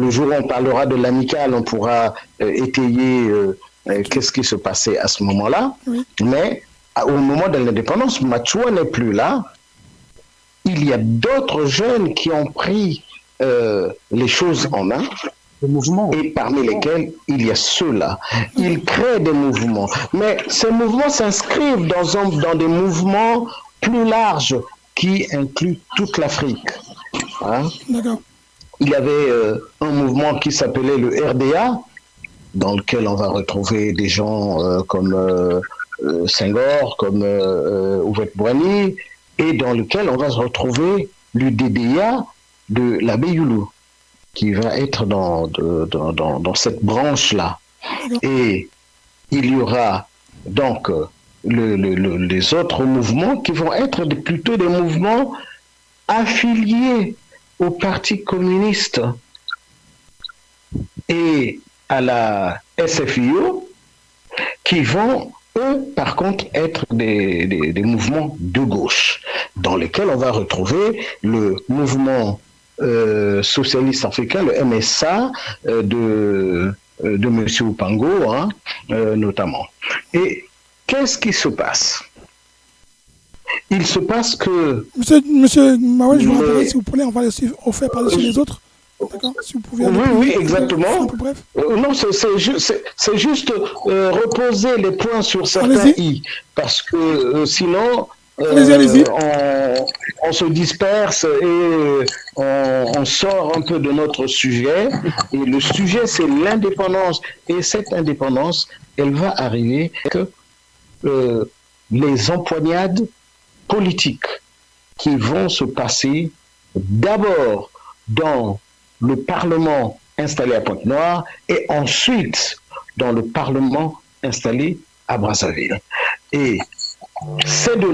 jour où on parlera de l'amicale, on pourra étayer qu'est-ce qui se passait à ce moment-là. Oui. Mais au moment de l'indépendance, Machua n'est plus là. Il y a d'autres jeunes qui ont pris les choses en main. Et parmi lesquels il y a ceux-là. Ils créent des mouvements. Mais ces mouvements s'inscrivent dans des mouvements plus larges qui inclut toute l'Afrique. Hein? Il y avait un mouvement qui s'appelait le RDA, dans lequel on va retrouver des gens comme Senghor, comme Houphouët Boigny, et dans lequel on va retrouver l'UDDA de l'abbé Youlou, qui va être dans cette branche-là. Et il y aura donc... les autres mouvements qui vont être plutôt des mouvements affiliés au Parti communiste et à la SFIO, qui vont, eux, par contre, être des mouvements de gauche, dans lesquels on va retrouver le mouvement socialiste africain, le MSA, de M. Upango, hein, notamment. Et qu'est-ce qui se passe? Il se passe que... Monsieur Mawel, je vous rappelle, si vous voulez, on va aussi faire parler sur les autres. D'accord? Si vous pouvez... Oui, exactement. Un peu bref. Non, c'est juste reposer les points sur certains i. Parce que sinon... Allez-y. On se disperse et on sort un peu de notre sujet. Et le sujet, c'est l'indépendance. Et cette indépendance, elle va arriver que les empoignades politiques qui vont se passer d'abord dans le Parlement installé à Pointe-Noire et ensuite dans le Parlement installé à Brazzaville. Et c'est de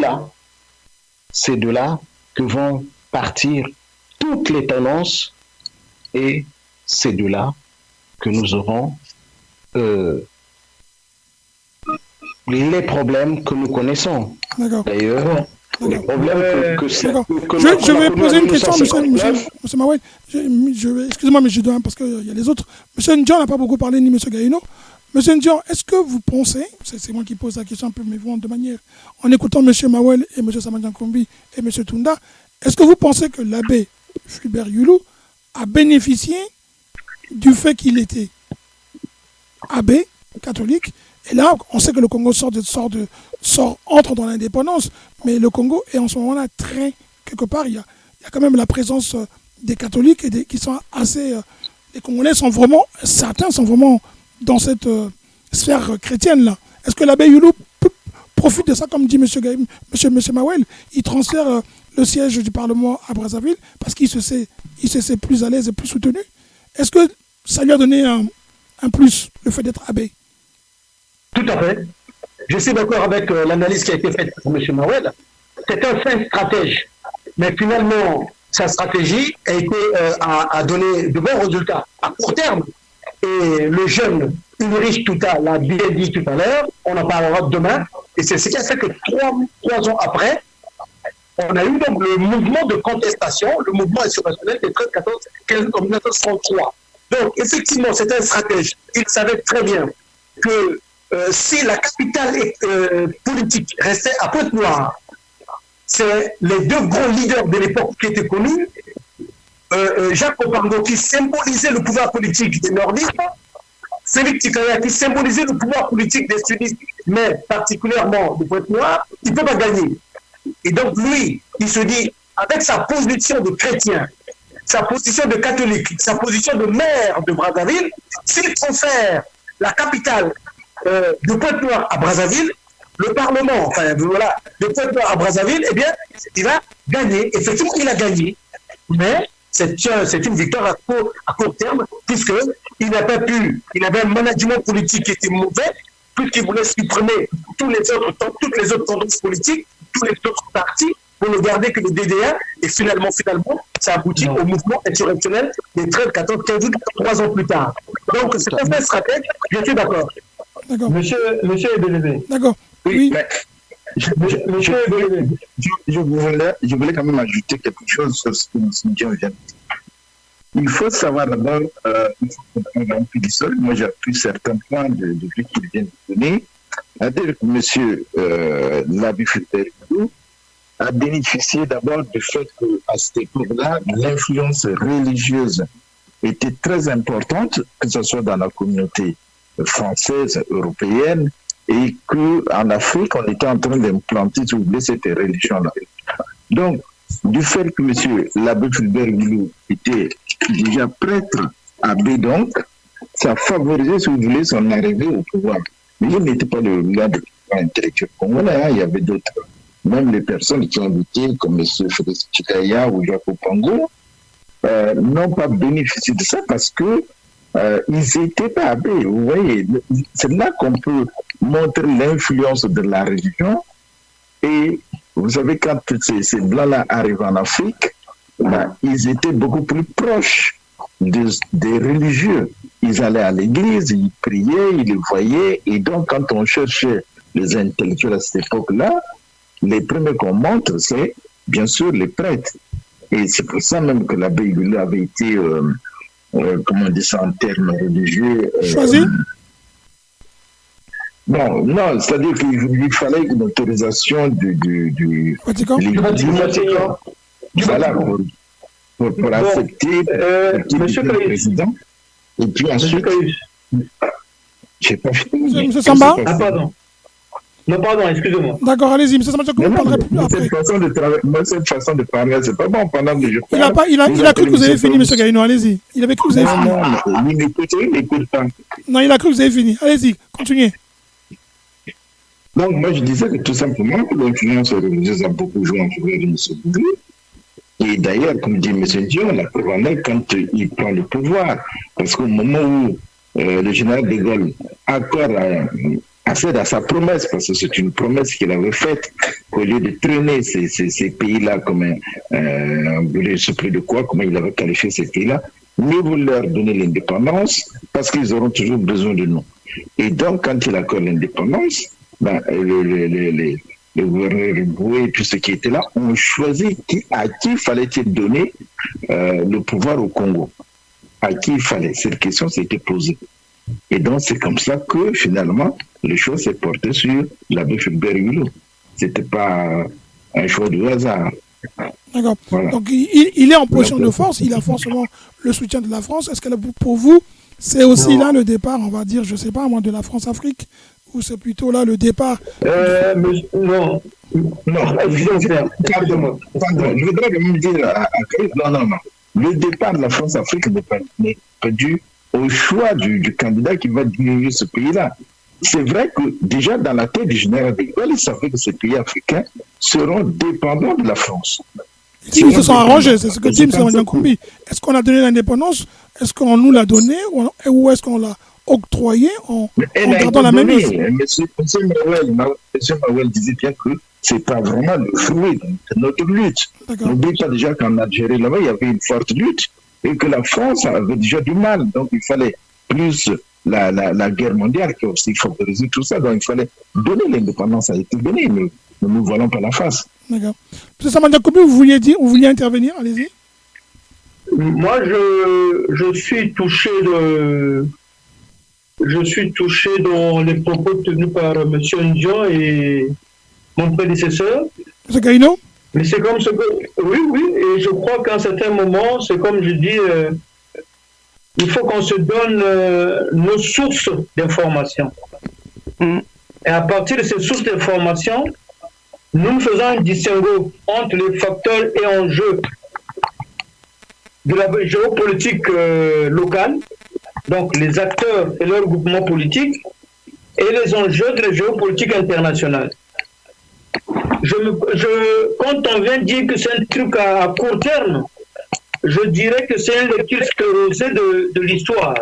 là que vont partir toutes les tendances et c'est de là que nous aurons les problèmes que nous connaissons. D'ailleurs, Le problème je vais poser une question, monsieur Mawel. Excusez-moi, mais je dois, parce qu'il y a les autres. Monsieur Ndion n'a pas beaucoup parlé, ni monsieur Gaïno. Monsieur Ndion, est-ce que vous pensez, c'est moi qui pose la question un peu, mais vous, de manière, en écoutant monsieur Mawel et monsieur Samadjan Kombi et monsieur Tunda, est-ce que vous pensez que l'abbé Fulbert Yulu a bénéficié du fait qu'il était abbé catholique? Et là, on sait que le Congo entre dans l'indépendance, mais le Congo est en ce moment-là quelque part, il y a quand même la présence des catholiques et qui sont assez... les Congolais certains sont vraiment dans cette sphère chrétienne-là. Est-ce que l'abbé Yulu profite de ça, comme dit M. Mawel, il transfère le siège du Parlement à Brazzaville parce qu'il se sait plus à l'aise et plus soutenu? Est-ce que ça lui a donné un plus, le fait d'être abbé? Tout à fait. Je suis d'accord avec l'analyse qui a été faite par M. Mawel. C'est un fin stratège. Mais finalement, sa stratégie a donné de bons résultats à court terme. Et le jeune Ulrich Tuta l'a bien dit tout à l'heure, on en parlera demain. Et c'est ce qui a fait que 3 ans après, on a eu donc le mouvement de contestation, le mouvement insurrectionnel des 13, 14, 15 en 1933. Donc, effectivement, c'est un stratège. Il savait très bien que si la capitale politique restait à Pointe-Noire, c'est les 2 grands leaders de l'époque qui étaient connus, Jacques Opango qui symbolisait le pouvoir politique des nordistes, Félix Tikaya qui symbolisait le pouvoir politique des sudistes, mais particulièrement de Pointe-Noire, il ne peut pas gagner. Et donc lui, il se dit, avec sa position de chrétien, sa position de catholique, sa position de maire de Brazzaville, s'il transfère la capitale de Pointe-Noire à Brazzaville, le Parlement, de Pointe-Noire à Brazzaville, eh bien, il va gagner. Effectivement, il a gagné. Mais c'est une victoire à court terme, puisqu'il n'a pas pu, il avait un management politique qui était mauvais, puisqu'il voulait supprimer toutes les autres tendances politiques, tous les autres partis, pour ne garder que le DDA, et finalement, ça aboutit au mouvement insurrectionnel des 13, 14, 15 août, 3 ans plus tard. Donc, c'est un fait stratège, je suis d'accord. D'accord. Monsieur Ebelebe. D'accord. Oui. Mais je voulais quand même ajouter quelque chose sur ce que M. Ndion vient de dire. Il faut savoir d'abord, moi j'ai appris certains points de vie qu'il vient de donner. C'est-à-dire que M. l'abbé Fulbert Yulu a bénéficié d'abord du fait qu'à cette époque-là, l'influence religieuse était très importante, que ce soit dans la communauté française, européenne, et qu'en Afrique, on était en train d'implanter, si vous voulez, cette religion-là. Donc, du fait que M. l'abbé Fulbert Yulu était déjà prêtre abbé, donc, ça favorisait, si vous voulez, son arrivée au pouvoir. Mais il n'était pas le leader intellectuel congolais, il y avait d'autres. Même les personnes qui ont invité, comme M. Félix Tikaya ou Jacques Opango, n'ont pas bénéficié de ça parce que ils n'étaient pas abbés. Vous voyez, c'est là qu'on peut montrer l'influence de la religion. Et vous savez, quand ces blancs-là arrivent en Afrique, ils étaient beaucoup plus proches des religieux. Ils allaient à l'église, ils priaient, ils les voyaient. Et donc, quand on cherchait les intellectuels à cette époque-là, les premiers qu'on montre, c'est bien sûr les prêtres. Et c'est pour ça même que l'abbé Yulu avait été, comment on dit ça en termes religieux, choisi. Non, c'est-à-dire qu'il fallait une autorisation du Vatican. Voilà, pour accepter le président. Et puis ensuite, je n'ai pas fini. Monsieur Samba. Ah, pardon. Non, pardon, excusez-moi. D'accord, allez-y, M. Samba, je ne parlerai plus après. Cette façon de parler, c'est pas bon pendant que je parle. Il a cru que vous avez fini, M. Gaïno, allez-y. Il avait cru que vous avez fini. Non, il n'écoute pas. Non, il a cru que vous avez fini. Allez-y, continuez. Donc, moi, je disais que tout simplement, l'influence religieuse a beaucoup joué en faveur de M. Boudou. Et d'ailleurs, comme dit M. Ndion, la preuve en est quand il prend le pouvoir. Parce qu'au moment où le général de Gaulle a fait à sa promesse, parce que c'est une promesse qu'il avait faite, qu'au lieu de traîner ces pays-là comme je ne sais plus de quoi, comment il avait qualifié ces pays-là, mieux vous leur donner l'indépendance, parce qu'ils auront toujours besoin de nous. Et donc, quand il accorde l'indépendance, le gouverneur Boué, tout ce qui était là, ont choisi à qui fallait-il donner le pouvoir au Congo. À qui il fallait. Cette question s'était posée. Et donc, c'est comme ça que, finalement, les choses s'est portées sur l'abbé Fulbert Hulot. Ce n'était pas un choix du hasard. D'accord. Voilà. Donc, il est en position de force, il a forcément le soutien de la France. Est-ce que pour vous, c'est aussi là le départ, on va dire, je ne sais pas, moi, de la France-Afrique, ou c'est plutôt là le départ Non, pardon, je voudrais même dire à Chris, non. Le départ de la France-Afrique n'est pas dû au choix du candidat qui va diriger ce pays-là. C'est vrai que déjà dans la tête du général de Gaulle, il savait que ces pays africains seront dépendants de la France. Ils se sont arrangés, c'est ce que dit M. Wanyankoumbi. Est-ce qu'on a donné l'indépendance? Est-ce qu'on nous l'a donné ou est-ce qu'on l'a octroyé en gardant la même mise? M. Mawel disait bien que ce n'est pas vraiment le fruit de notre lutte. N'oublie pas déjà qu'en Algérie, là-bas, il y avait une forte lutte et que la France avait déjà du mal. Donc il fallait plus la guerre mondiale qui a aussi favorisé tout ça. Donc il fallait donner l'indépendance, ça a été donné, mais ne nous voilons pas la face. D'accord. M. Wanyankoumbi, vous vouliez intervenir? Allez-y. Moi, je suis touché dans les propos tenus par M. Ndion et mon prédécesseur. M. Gaïno? Mais c'est comme ce que... Oui, et je crois qu'à un certain moment, c'est comme je dis, il faut qu'on se donne nos sources d'information. Et à partir de ces sources d'information, nous faisons un distinguo entre les facteurs et enjeux de la géopolitique locale, donc les acteurs et leurs groupements politiques, et les enjeux de la géopolitique internationale. Quand on vient dire que c'est un truc à court terme, je dirais que c'est une lecture sclérosée de l'histoire.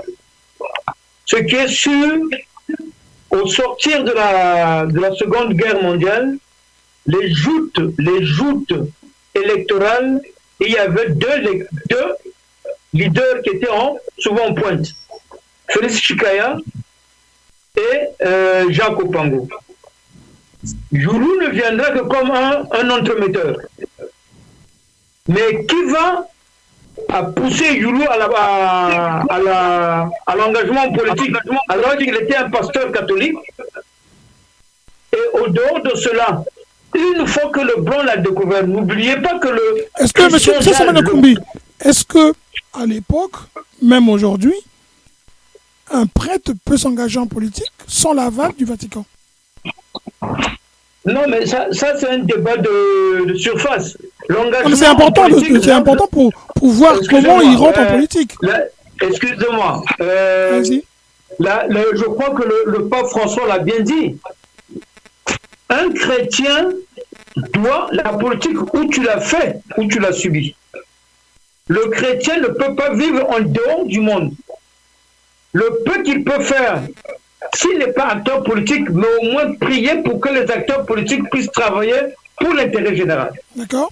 Ce qui est sûr, au sortir de la Seconde Guerre mondiale, les joutes électorales, il y avait deux leaders qui étaient souvent en pointe. Félix Chikaya et Jacques Opango. Youlou ne viendra que comme un entremetteur. Mais qui va pousser Youlou à l'engagement politique alors qu'il était un pasteur catholique? Et au dehors de cela, une fois que le blanc l'a découvert, n'oubliez pas que le... Est-ce que, M. Wanyankoumbi, est-ce que à l'époque, même aujourd'hui, un prêtre peut s'engager en politique sans l'aval du Vatican? Non, mais ça c'est un débat de surface. C'est important, pour voir comment il rentre en politique. Excusez-moi. Je crois que le pape François l'a bien dit. Un chrétien doit la politique où tu l'as fait, où tu l'as subi. Le chrétien ne peut pas vivre en dehors du monde. Le peu qu'il peut faire, s'il n'est pas acteur politique, mais au moins prier pour que les acteurs politiques puissent travailler pour l'intérêt général. D'accord.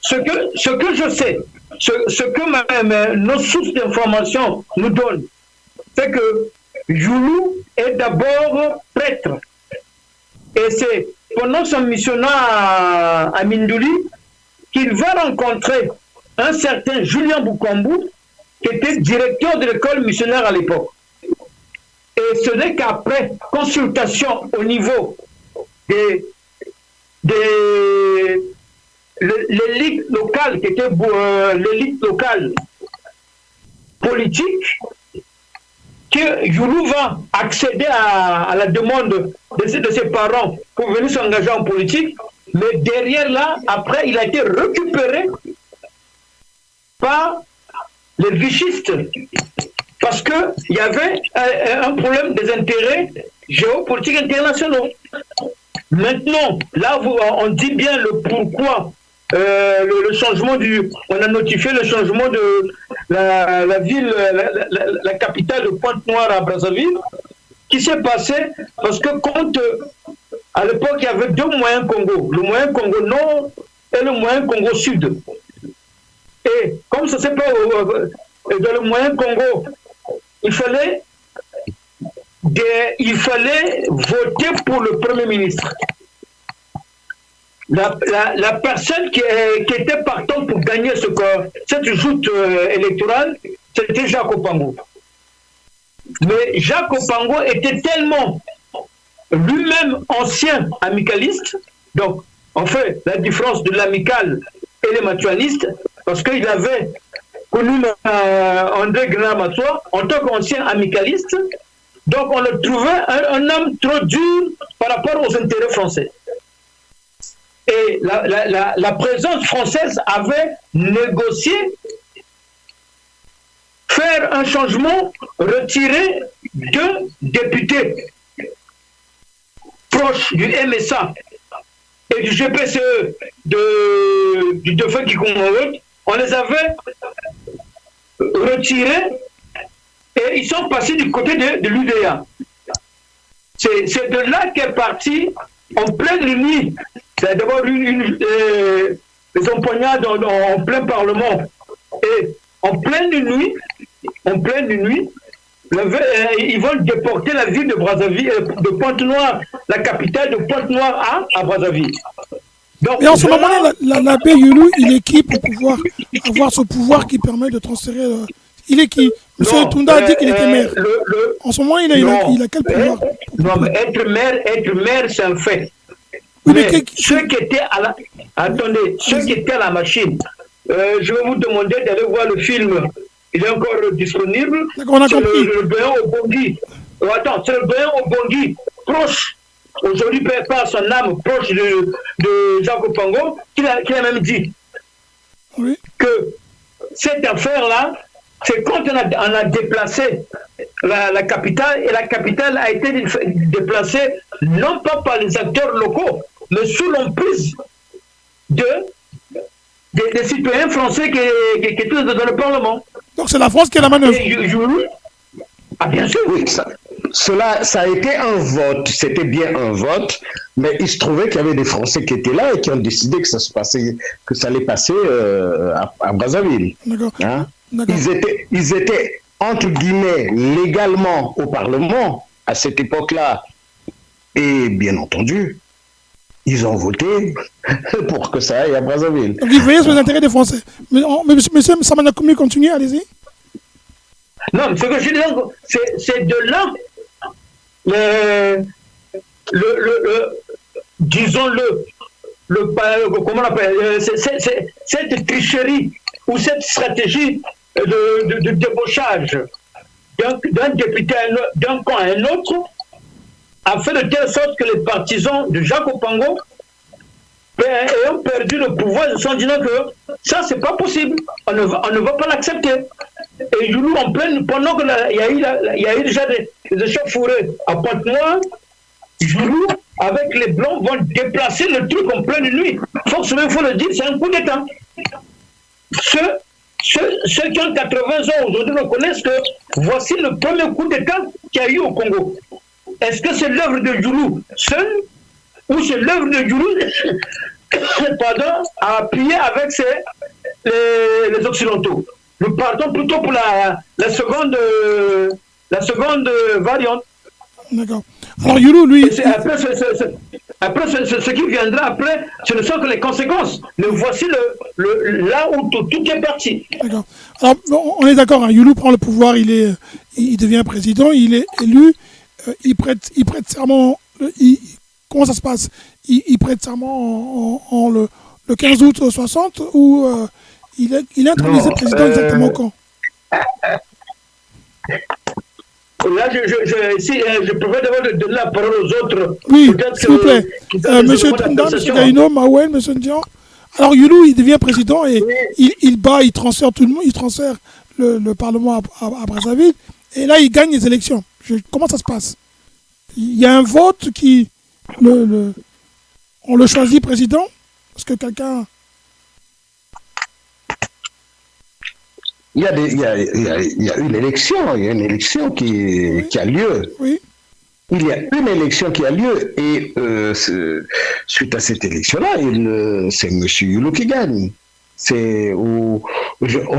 Ce que je sais, ce que nos sources d'information nous donnent, c'est que Youlou est d'abord prêtre. Et c'est pendant son missionnaire à Mindouli qu'il va rencontrer un certain Julien Boucambou, qui était directeur de l'école missionnaire à l'époque. Et ce n'est qu'après consultation au niveau de l'élite locale, qui était l'élite locale politique, que Youlou va accéder à la demande de ses parents pour venir s'engager en politique, mais derrière là, après, il a été récupéré par les vichistes, parce qu'il y avait un problème des intérêts géopolitiques internationaux. Maintenant, là, on dit bien le pourquoi. Le changement on a notifié le changement de la ville, la capitale de Pointe-Noire à Brazzaville, qui s'est passé parce que à l'époque, il y avait deux moyens Congo, le moyen Congo Nord et le moyen Congo Sud. Et comme ça s'est pas dans le moyen Congo, il fallait voter pour le Premier ministre. la personne qui était partante pour gagner cette joute électorale, c'était Jacques Opango. Mais Jacques Opango était tellement lui-même ancien amicaliste, donc on fait la différence de l'amical et les matuanistes, parce qu'il avait connu André Grenat-Massoua en tant qu'ancien amicaliste, donc on le trouvait un homme trop dur par rapport aux intérêts français. Et la présence française avait négocié faire un changement, retirer 2 députés proches du MSA et du GPCE du Dauphin qui convoque, on les avait retirés et ils sont passés du côté de l'UDA. C'est de là qu'est parti en pleine nuit. C'est d'abord les empoignades en plein Parlement. Et en pleine nuit, ils vont déporter la ville de Brazzaville, de Pointe-Noire, la capitale de Pointe-Noire à Brazzaville. Donc, et en ce moment-là, l'abbé Youlou, il est qui pour pouvoir avoir ce pouvoir qui permet de transférer il est qui? Monsieur Tunda a dit qu'il était maire. En ce moment, il a quel pouvoir? Non, mais être maire, c'est un fait. Oui, mais ceux qui étaient à la... Attendez, ceux qui étaient à la machine, je vais vous demander d'aller voir le film. Il est encore disponible. D'accord, on a compris. Le Béon au Bongui. Attends, c'est le Béon au Bongui, proche. Aujourd'hui, par son âme, proche de Jacques Opango, qui a même dit que cette affaire-là, c'est quand on a déplacé la capitale, et la capitale a été déplacée non pas par les acteurs locaux, mais sous l'emprise des citoyens français qui étaient dans le Parlement. Donc c'est la France qui est la manœuvre. Ah bien sûr. Oui, ça a été un vote, c'était bien un vote, mais il se trouvait qu'il y avait des Français qui étaient là et qui ont décidé que ça allait passer à Brazzaville. D'accord. Hein? Ils étaient, entre guillemets, légalement au Parlement à cette époque-là. Et bien entendu, ils ont voté pour que ça aille à Brazzaville. Donc ils veillaient sur les intérêts des Français. Mais monsieur Samana Koumi, continue, allez-y. Non, mais ce que je dis, c'est de là, disons-le, comment on appelle, cette tricherie ou cette stratégie de débauchage d'un député d'un camp à un autre a fait de telle sorte que les partisans de Jacques Opango ayant perdu le pouvoir, ils se sont dit que ça, c'est pas possible. On ne va pas l'accepter. Et Youlou, en pleine, pendant qu'il y a eu déjà des échauffourées à Pointe-Noire, Youlou, avec les Blancs, vont déplacer le truc en pleine nuit. Il faut le dire, c'est un coup d'État. Ceux qui ont 80 ans aujourd'hui reconnaissent que voici le premier coup d'État qu'il y a eu au Congo. Est-ce que c'est l'œuvre de Youlou seul ou c'est l'œuvre de Youlou à appuyer avec les Occidentaux? Nous partons plutôt pour la seconde variante. D'accord. Alors Youlou, lui... Après, ce qui viendra après, ce ne sont que les conséquences. Mais voici là où tout est parti. D'accord. Alors, on est d'accord, hein, Youlou prend le pouvoir, il devient président, il est élu, il prête serment... comment ça se passe? Il prête serment le 15 août 60 ou il est intronisé président exactement quand? Là, je préfère d'abord donner la parole aux autres. Oui, s'il vous plaît. Monsieur Tunda, monsieur Gaïno, Mawen, monsieur Ndian. Alors, Youlou, il devient président et il transfère tout le monde, il transfère le Parlement à Brazzaville. Et là, il gagne les élections. Comment ça se passe? Il y a un vote qui... on le choisit président? Parce que quelqu'un... Il y a une élection qui a lieu. Oui. Il y a une élection qui a lieu et suite à cette élection-là, c'est M. Youlou qui gagne. On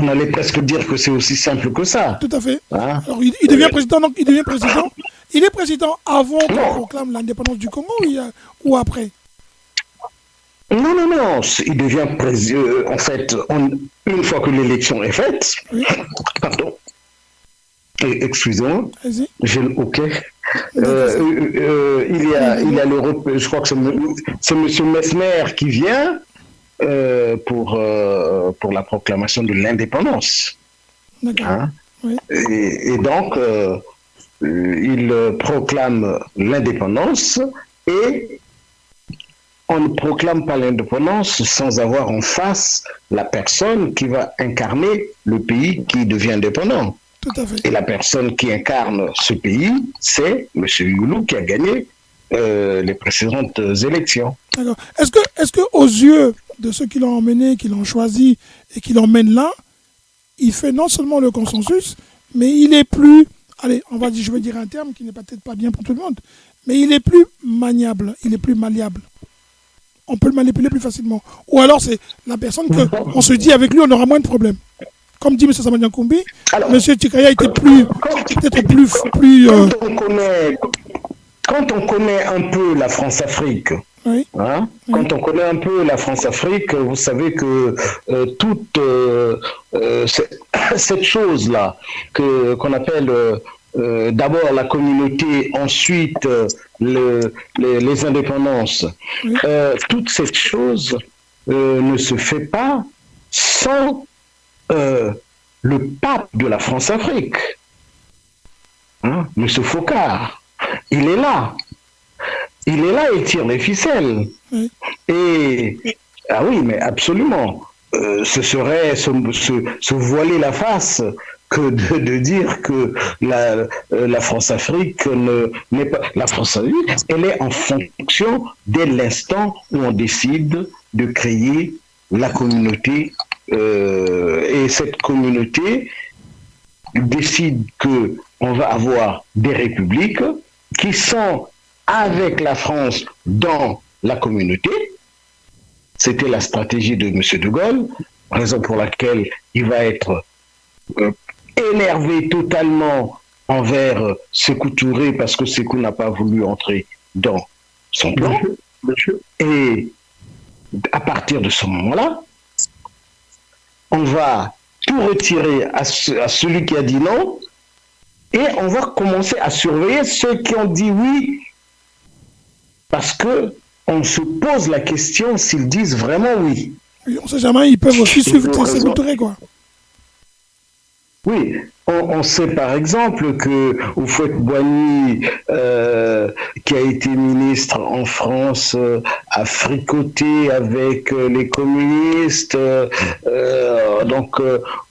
allait presque dire que c'est aussi simple que ça. Tout à fait. Hein? Alors il devient président, donc il devient président. Il est président avant qu'on proclame l'indépendance du Congo ou après? Non, il devient président. En fait, une fois que l'élection est faite, pardon, excusez-moi, j'ai le OK. Il y a je crois que c'est M. Messmer qui vient pour la proclamation de l'indépendance. Hein? Oui. Et donc, il proclame l'indépendance et on ne proclame pas l'indépendance sans avoir en face la personne qui va incarner le pays qui devient indépendant. Tout à fait. Et la personne qui incarne ce pays, c'est M. Youlou qui a gagné les précédentes élections. D'accord. Est-ce que aux yeux de ceux qui l'ont emmené, qui l'ont choisi et qui l'emmènent là, il fait non seulement le consensus, mais il est plus, allez, je vais dire un terme qui n'est peut-être pas bien pour tout le monde, mais il est plus maniable, il est plus malléable. On peut le manipuler plus facilement. Ou alors c'est la personne qu'on se dit avec lui, on aura moins de problèmes. Comme dit M. Samadian Koumbi, M. Tchikaya était peut-être plus quand on connaît un peu la France-Afrique, oui. Hein, oui. Quand on connaît un peu la France-Afrique, vous savez que toute cette chose-là qu'on appelle d'abord la communauté, ensuite les indépendances, oui. Toute cette chose ne se fait pas sans le pape de la France-Afrique, hein, M. Focard. Il est là, il tire les ficelles. Oui. Et, ah oui, mais absolument, ce serait se voiler la face que de dire que la France-Afrique n'est pas... La France-Afrique, elle est en fonction dès l'instant où on décide de créer la communauté. Et cette communauté décide qu'on va avoir des républiques qui sont avec la France dans la communauté. C'était la stratégie de M. de Gaulle, raison pour laquelle il va être énervé totalement envers Sékou Touré parce que Sékou n'a pas voulu entrer dans son plan. Et à partir de ce moment-là, on va tout retirer à celui qui a dit non et on va commencer à surveiller ceux qui ont dit oui parce que on se pose la question s'ils disent vraiment oui. On ne sait jamais, ils peuvent aussi suivre Sékou Touré, quoi. Oui, on sait par exemple que Houphouët-Boigny, qui a été ministre en France, a fricoté avec les communistes, donc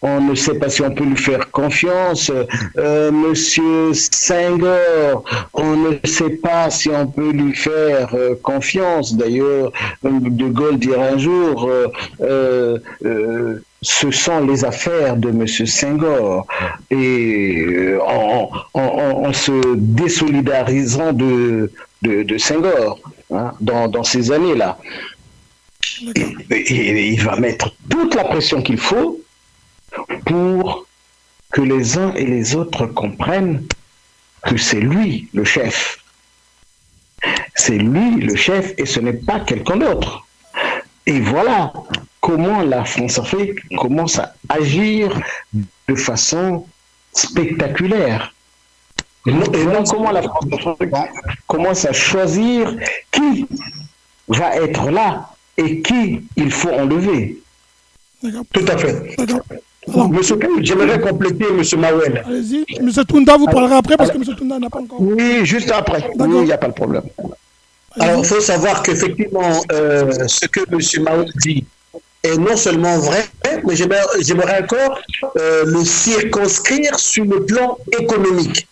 on ne sait pas si on peut lui faire confiance. Monsieur Senghor, on ne sait pas si on peut lui faire confiance. D'ailleurs, de Gaulle dira un jour... ce sont les affaires de M. Senghor. Et en se désolidarisant de Senghor hein, dans ces années-là. Et il va mettre toute la pression qu'il faut pour que les uns et les autres comprennent que c'est lui le chef. C'est lui le chef et ce n'est pas quelqu'un d'autre. Et voilà comment la France-Afrique commence à agir de façon spectaculaire. Et non comment la France-Afrique commence à choisir qui va être là et qui il faut enlever. Tout à fait. Alors, Monsieur Kouy, j'aimerais compléter M. Mawel. Allez-y. M. Tounda, vous parlerez après parce que M. Tounda n'a pas encore... Oui, juste après. Oui, il n'y a pas de problème. Alors, il faut savoir qu'effectivement, ce que M. Mawel dit est non seulement vrai, mais j'aimerais encore le circonscrire sur le plan économique.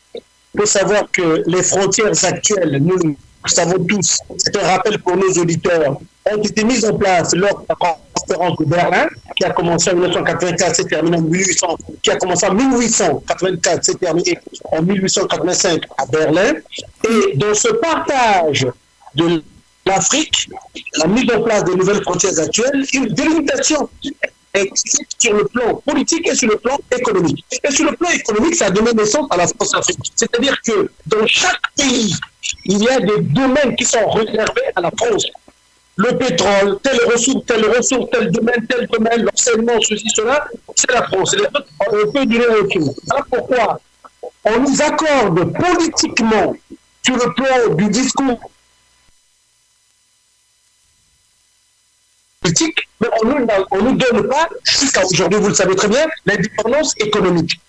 Il faut savoir que les frontières actuelles, nous savons tous, c'est un rappel pour nos auditeurs, ont été mises en place lors de la conférence de Berlin, qui a commencé en 1984, s'est terminée en 1800, qui a commencé en 1884, s'est terminée en 1885 à Berlin. Et dans ce partage de l'Afrique, la mise en place des nouvelles frontières actuelles, une délimitation existe sur le plan politique et sur le plan économique. Et sur le plan économique, ça a donné naissance à la France-Afrique. C'est-à-dire que dans chaque pays, il y a des domaines qui sont réservés à la France. le pétrole, telle ressource, tel domaine, l'enseignement, ceci, cela, c'est la France. Les autres, on peut dire autour. Voilà pourquoi on nous accorde politiquement, sur le plan du discours politique, mais on ne nous donne pas, jusqu'à aujourd'hui, vous le savez très bien, l'indépendance économique.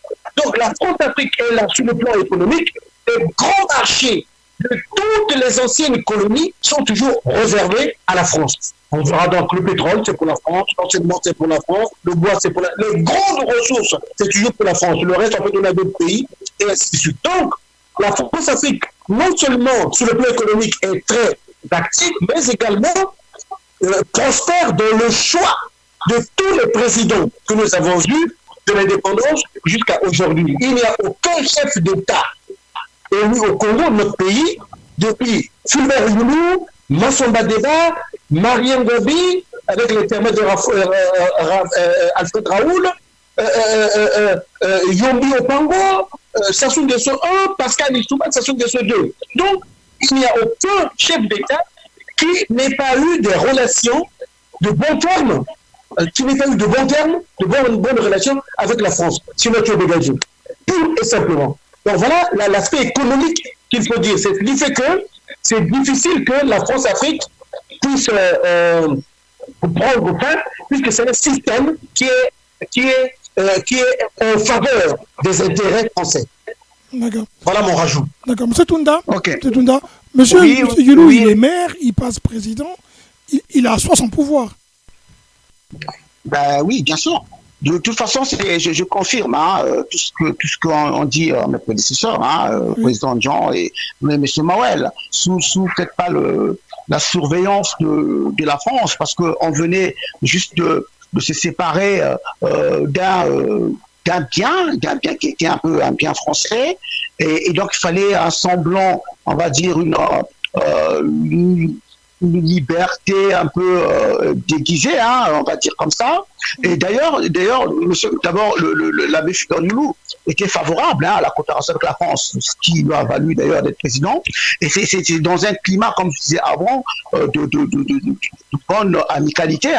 Donc la France-Afrique est là sur le plan économique, les grands marchés de toutes les anciennes colonies sont toujours réservés à la France. On verra donc le pétrole, c'est pour la France, l'enseignement, c'est pour la France, le bois, c'est pour la France. Les grandes ressources, c'est toujours pour la France. Le reste, on peut donner à d'autres pays, et ainsi de suite. Donc, la France-Afrique, non seulement sur le plan économique, est très active, mais également prospère dans le choix de tous les présidents que nous avons eus de l'indépendance jusqu'à aujourd'hui. Il n'y a aucun chef d'État élu au Congo, notre pays, depuis Fulbert Youlou, Massomba Deba, Marien Gobi, avec l'intermédiaire de Alfred Raoul, Yombi Opango, Sassou Nguesso 1, Pascal Lissouba, Sassou Nguesso 2. Donc, il n'y a aucun chef d'État qui n'ait pas eu des relations de bon terme, de bonnes relations avec la France, sur notre dégagé. Pur et simplement. Donc voilà l'aspect économique qu'il faut dire. C'est qui fait que c'est difficile que la France-Afrique puisse prendre fin, puisque c'est un système qui est en faveur des intérêts français. D'accord. Voilà mon rajout. D'accord. Monsieur Tunda, Ok. Monsieur Youlou, oui. il est maire, il passe président, il a soit son pouvoir. Ben oui, bien sûr. De toute façon, je confirme tout ce qu'ont dit mes prédécesseurs, le président Jean et M. Mawel, sous peut-être pas la surveillance de la France, parce qu'on venait juste de se séparer d'un bien qui était un peu un bien français, et donc il fallait un semblant, on va dire une liberté un peu déguisée, on va dire comme ça. Et d'ailleurs, l'abbé Fulbert Youlou était favorable à la coopération avec la France, ce qui lui a valu d'ailleurs d'être président. Et c'est dans un climat, comme je disais avant, de bonne amicalité,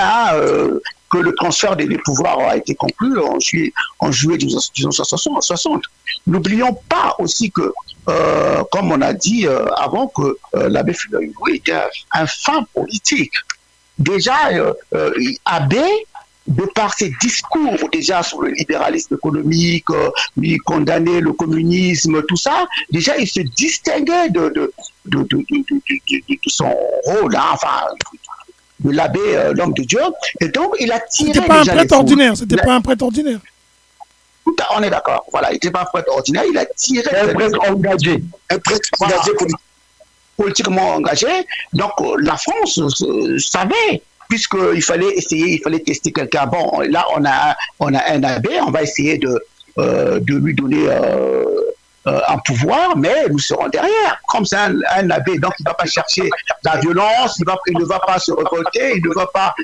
que le transfert des pouvoirs a été conclu en juillet 1960. N'oublions pas aussi que, comme on a dit avant, que l'abbé Fulbert Youlou était un fin politique. Déjà, Abbé, de par ses discours déjà sur le libéralisme économique, lui condamner le communisme, tout ça, déjà il se distinguait de son rôle, de l'abbé, l'homme de Dieu, et donc il a tiré. C'était pas un prêtre ordinaire, c'était pas un prêtre ordinaire. On est d'accord, voilà, il n'était pas un prêtre ordinaire, il a tiré. Un prêtre engagé. Un prêtre engagé politiquement engagé. Donc la France savait, puisqu'il fallait tester quelqu'un. Bon, là on a un abbé, on va essayer de lui donner un pouvoir, mais nous serons derrière. Comme c'est un abbé, donc il ne va pas chercher la violence, il ne va pas se révolter, il ne va pas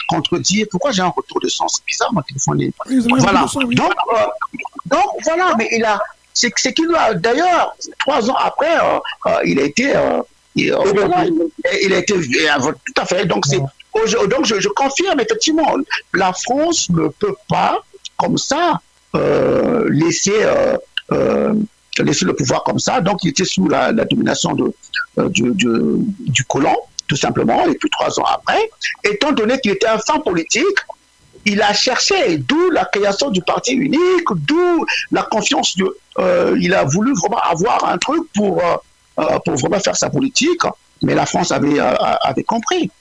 contredire. Pourquoi j'ai un retour de son? C'est bizarre, mon téléphone est... Voilà. Donc voilà, mais c'est qu'il a, d'ailleurs, 3 ans après, il a été... il a été tout à fait. Donc je confirme effectivement, la France ne peut pas comme ça laisser le pouvoir comme ça. Donc il était sous la domination du colon, tout simplement. Et puis 3 ans après, étant donné qu'il était un fin politique, il a cherché, d'où la création du parti unique, d'où la confiance il a voulu vraiment avoir un truc pour vraiment faire sa politique, mais la France avait compris.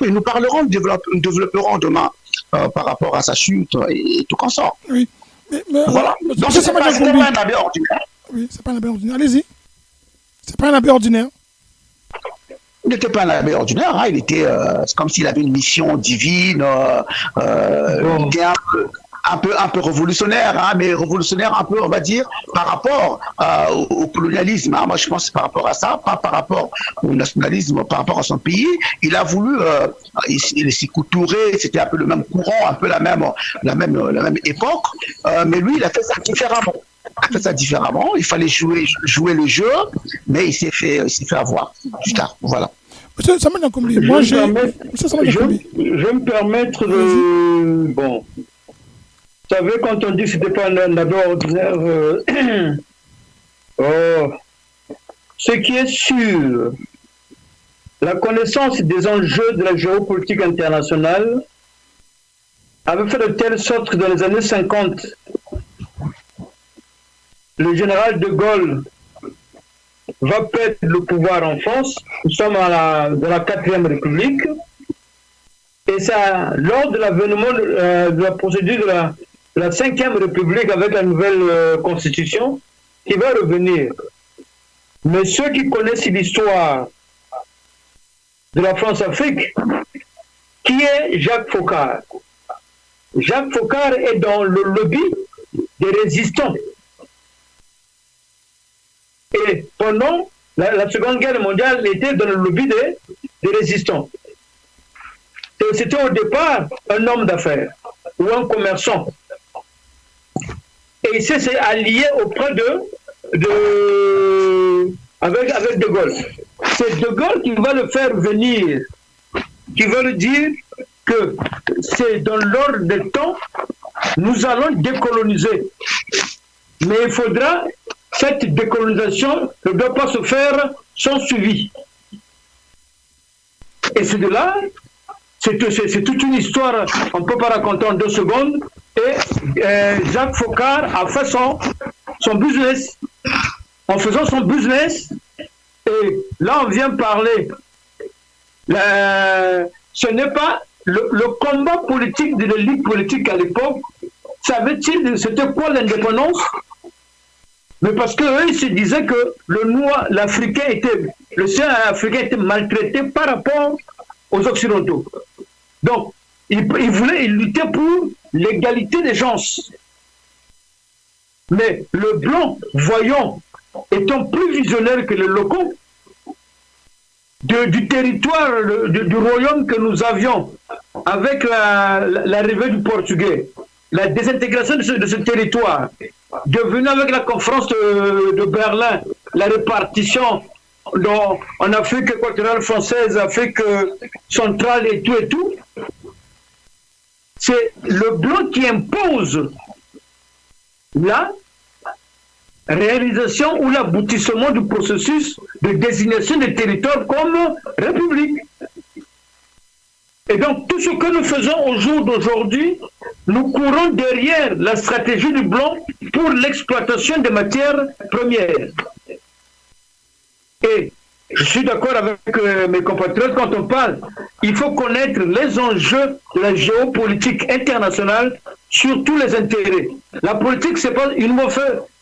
Nous parlerons, nous développerons demain par rapport à sa chute et tout consort. Oui. Mais voilà. Donc c'est pas un abbé ordinaire. Oui, c'est pas un abbé ordinaire. Allez-y. C'est pas un abbé ordinaire. Il n'était pas un abbé ordinaire, il était c'est comme s'il avait une mission divine, il était un peu révolutionnaire, mais révolutionnaire un peu, on va dire, par rapport au colonialisme. Moi, je pense que c'est par rapport à ça, pas par rapport au nationalisme, par rapport à son pays. Il a voulu, il s'est couturé, c'était un peu le même courant, un peu la même époque, mais lui, il a fait ça différemment. Il fallait jouer le jeu, mais il s'est fait avoir plus tard. Voilà. Monsieur Samuel Nkombi, moi j'ai... Je vais me permettre de... Bon, vous savez, quand on dit que ce n'était pas un abord ordinaire, ce qui est sûr, la connaissance des enjeux de la géopolitique internationale avait fait de telle sorte que dans les années 50, le général de Gaulle va perdre le pouvoir en France. Nous sommes dans la 4e République. Et ça, lors de l'avènement de la procédure de la 5e République avec la nouvelle Constitution, qui va revenir. Mais ceux qui connaissent l'histoire de la France-Afrique, qui est Jacques Foccart? Jacques Foccart est dans le lobby des résistants. Et pendant la Seconde Guerre mondiale, il était dans le lobby des résistants. C'était au départ un homme d'affaires ou un commerçant. Et il s'est allié auprès avec De Gaulle. C'est De Gaulle qui va le faire venir, qui va lui dire que c'est dans l'ordre des temps, nous allons décoloniser. Mais il faudra, cette décolonisation ne doit pas se faire sans suivi. Et c'est de là, c'est toute une histoire, on ne peut pas raconter en 2 secondes. Et Jacques Foccart a fait son business. En faisant son business, et là on vient parler, ce n'est pas le combat politique de l'élite politique à l'époque, c'était quoi l'indépendance? Mais parce qu'eux, ils se disaient que l'Africain était maltraité par rapport aux Occidentaux. Donc, il luttait pour l'égalité des chances. Mais le blanc, voyant, étant plus visionnaire que les locaux, du territoire, du royaume que nous avions, avec l'arrivée du portugais, la désintégration de ce territoire, devenu avec la conférence de Berlin, la répartition en Afrique équatoriale française, Afrique centrale et tout, c'est le blanc qui impose la réalisation ou l'aboutissement du processus de désignation des territoires comme république. Et donc, tout ce que nous faisons au jour d'aujourd'hui, nous courons derrière la stratégie du blanc pour l'exploitation des matières premières. Et je suis d'accord avec mes compatriotes quand on parle, il faut connaître les enjeux de la géopolitique internationale sur tous les intérêts. La politique, c'est pas une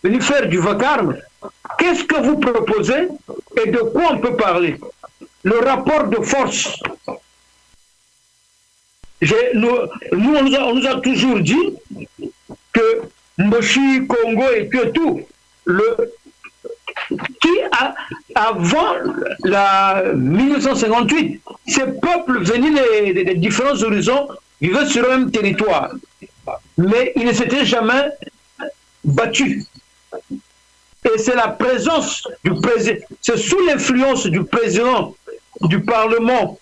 venir faire du vacarme. Qu'est-ce que vous proposez et de quoi on peut parler? Le rapport de force. Nous, on nous a toujours dit que Moshi, Congo et tout, avant la 1958, ces peuples venus des différents horizons vivaient sur le même territoire, mais ils ne s'étaient jamais battus. Et c'est la présence du président, c'est sous l'influence du président du Parlement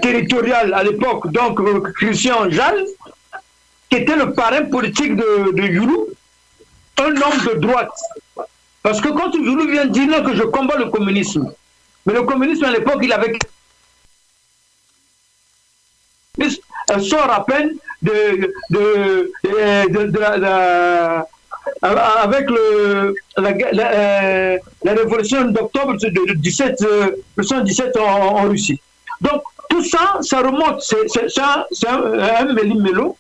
territorial à l'époque, donc Christian Jal, qui était le parrain politique de Youlou, un homme de droite. Parce que quand Youlou vient dire non, que je combats le communisme, mais le communisme à l'époque, il avait sort à peine avec la révolution d'octobre de 1917 en Russie. Donc, tout ça, ça remonte, c'est un méli-mélo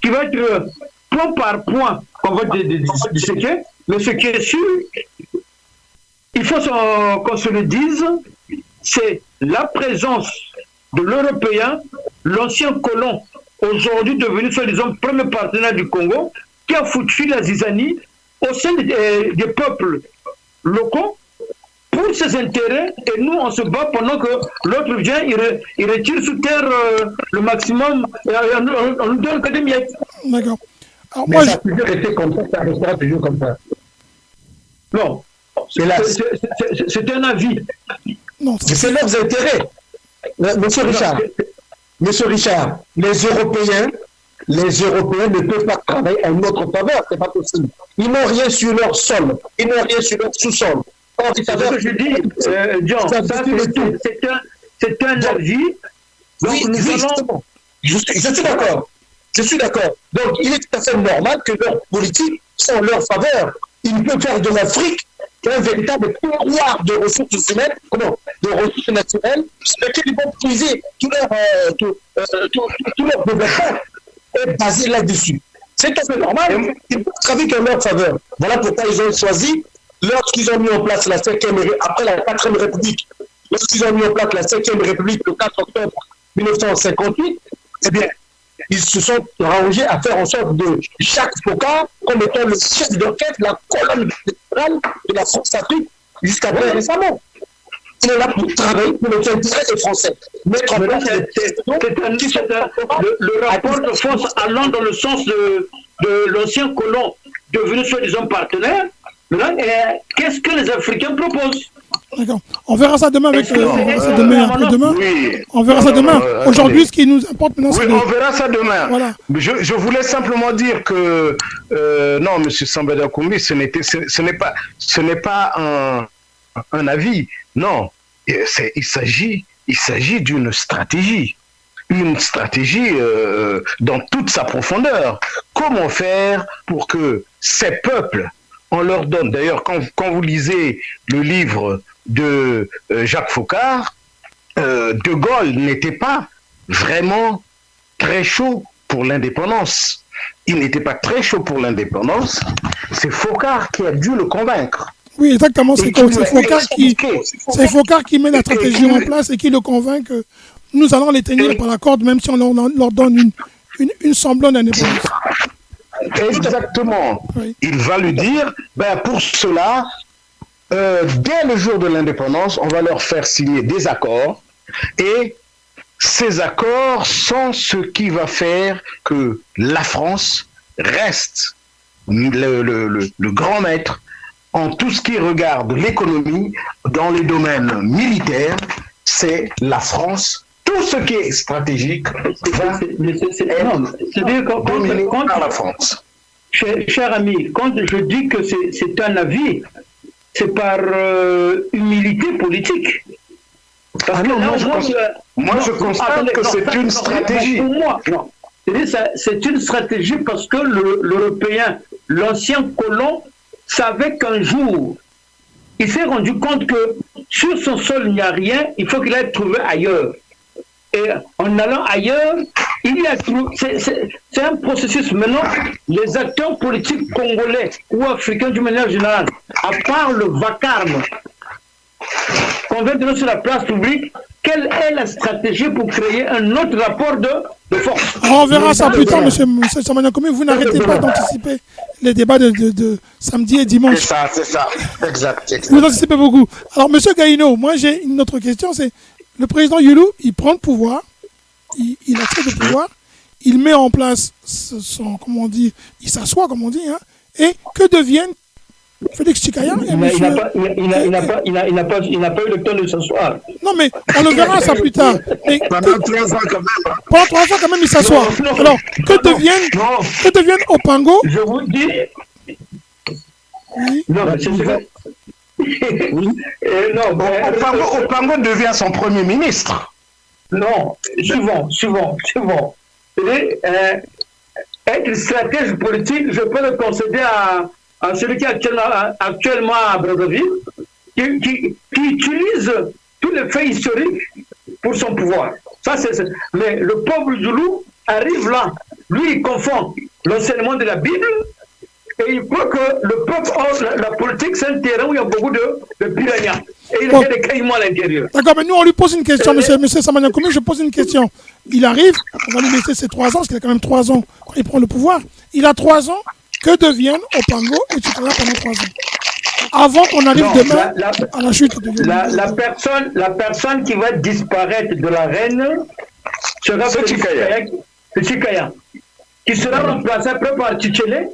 qui va être point par point qu'on va disséquer, mais ce qui est sûr, il faut qu'on se le dise, c'est la présence de l'Européen, l'ancien colon, aujourd'hui devenu soi-disant premier partenaire du Congo, qui a foutu la zizanie au sein des peuples locaux pour ses intérêts, et nous on se bat pendant que l'autre vient, il retire sous terre le maximum, et on nous donne que des miettes. D'accord. Alors, mais moi, ça a toujours été comme ça, ça restera toujours comme ça. Non, c'est un avis. C'est leurs intérêts. Monsieur Richard, les Européens ne peuvent pas travailler en notre faveur, c'est pas possible. Ils n'ont rien sur leur sol, ils n'ont rien sur leur sous-sol. C'est ce que je dis, John, c'est un avis. Donc oui, justement. Je suis d'accord. Donc il est tout à fait normal que leurs politiques sont en leur faveur. Ils peuvent faire de l'Afrique un véritable terroir de ressources humaines, de ressources naturelles, sur lesquelles ils vont puiser tout leur développement est basé là-dessus. C'est tout à fait normal. Ils peuvent travailler en leur faveur. Voilà pourquoi ils ont choisi, lorsqu'ils ont mis en place la 5e après la 4e République, lorsqu'ils ont mis en place la 5e République le 4 octobre 1958, eh bien, ils se sont arrangés à faire en sorte de Jacques Foccart comme étant le chef d'orchestre, la colonne vertébrale de la France-Afrique jusqu'à très récemment. Il est là pour travailler pour les intérêts des Français. Mettre en place le rapport de force allant dans le sens de l'ancien colon devenu soi-disant partenaire. Qu'est-ce que les Africains proposent? D'accord. On verra ça demain avec demain. Oui. On verra ça demain. Aujourd'hui, ce qui nous importe maintenant, c'est... Oui, on verra ça demain. Voilà. Je voulais simplement dire que non, M. Sambada Koumbi, ce n'est pas un avis. Non, il s'agit d'une stratégie. Une stratégie dans toute sa profondeur. Comment faire pour que ces peuples, on leur donne, d'ailleurs, quand vous lisez le livre de Jacques Foccart, De Gaulle n'était pas vraiment très chaud pour l'indépendance. Il n'était pas très chaud pour l'indépendance. C'est Foccart qui a dû le convaincre. Oui, exactement. C'est Foccart qui met la stratégie en place et qui le convainc que nous allons les tenir par la corde, même si on leur donne une semblante d'indépendance. Exactement. Oui. Il va lui dire, pour cela, dès le jour de l'indépendance, on va leur faire signer des accords et ces accords sont ce qui va faire que la France reste le grand maître en tout ce qui regarde l'économie dans les domaines militaires. C'est la France. Tout ce qui est stratégique va dominer par la France. Cher ami, quand je dis que c'est un avis, c'est par humilité politique. Parce que moi, je constate que c'est une stratégie. Pour moi, non. C'est une stratégie parce que l'Européen, l'ancien colon, savait qu'un jour, il s'est rendu compte que sur son sol, il n'y a rien, il faut qu'il aille trouver ailleurs. Et en allant ailleurs, c'est un processus. Maintenant, les acteurs politiques congolais ou africains d'une manière générale, à part le vacarme qu'on vient de donner sur la place publique, quelle est la stratégie pour créer un autre rapport de force? On verra ça plus tard, M. Sambada Koumbi. Vous n'arrêtez pas d'anticiper les débats de samedi et dimanche. C'est ça. Exact. Vous anticipez beaucoup. Alors, M. Gaïno, moi j'ai une autre question, c'est le président Youlou, il prend le pouvoir, il accède au pouvoir, il met en place son, comment on dit, il s'assoit, comme on dit, hein, et que deviennent Félix Tchikaya et il n'a pas eu le temps de s'asseoir. Non, mais on le verra ça plus tard. Mais pendant 3 ans quand même. Pendant 3 ans quand même, il s'assoit. Alors, que deviennent Opango? Je vous dis... Oui. Non, mais c'est vrai. Opango devient son premier ministre. Non, suivant. Être stratège politique, je peux le concéder à celui qui est actuellement à Brazzaville, qui utilise tous les faits historiques pour son pouvoir. Ça, mais le pauvre Zoulou arrive là. Lui, il confond l'enseignement de la Bible et il croit que le peuple, la politique, c'est un terrain où il y a beaucoup de piranhas. Et il y a des caillements à l'intérieur. D'accord, mais nous, on lui pose une question, M. Sambada Koumbi, je pose une question. Il arrive, on va lui laisser ses 3 ans, parce qu'il a quand même 3 ans quand il prend le pouvoir. Il a 3 ans. Que deviennent Opango et Tchikaya pendant 3 ans? Avant qu'on arrive demain à la chute de Youlou. La personne qui va disparaître de la reine sera Tchikaya, qui sera remplacé après par Tchétchelé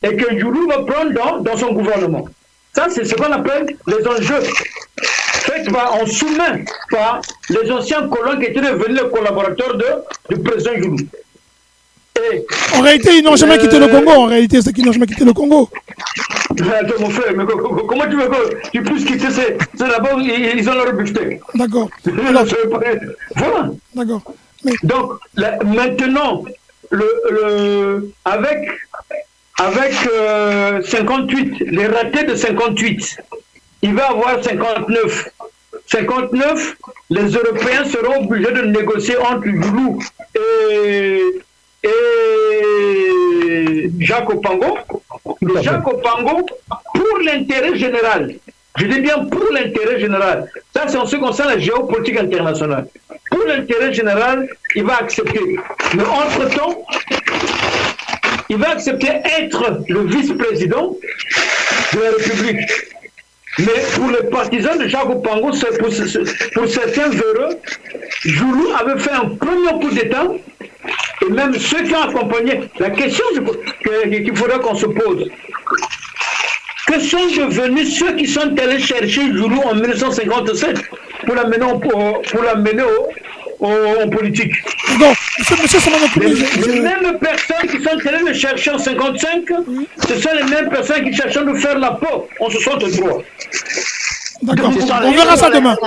et que Youlou va prendre dans son gouvernement. Ça, c'est ce qu'on appelle les enjeux. faite en sous-main par les anciens colons qui étaient devenus les collaborateurs du président Joulou. Et, en réalité, ils n'ont jamais quitté le Congo. En réalité, c'est qu'ils n'ont jamais quitté le Congo. Attends, mon frère, mais comment tu veux que tu puisses quitter? C'est d'abord, ils ont leur buffet. D'accord. Voilà. D'accord. Mais... Donc, maintenant, avec 58, les ratés de 58, il va avoir 59. 59, les Européens seront obligés de négocier entre Joulou et Jacques Opango. Jacques Opango, pour l'intérêt général, je dis bien pour l'intérêt général, ça c'est en ce qui concerne la géopolitique internationale. Pour l'intérêt général, il va accepter. Mais entre-temps, il va accepter être le vice-président de la République. Mais pour les partisans de Jacques Opango, pour certains véreux, Joulou avait fait un premier coup d'État, et même ceux qui ont accompagné, la question qu'il faudrait qu'on se pose, que sont devenus ceux qui sont allés chercher Joulou en 1957 pour l'amener en politique? Non, monsieur les mêmes personnes qui sont allées le chercher en 55, ce sont les mêmes personnes qui cherchent de faire la peau en 63. D'accord, on verra ça demain.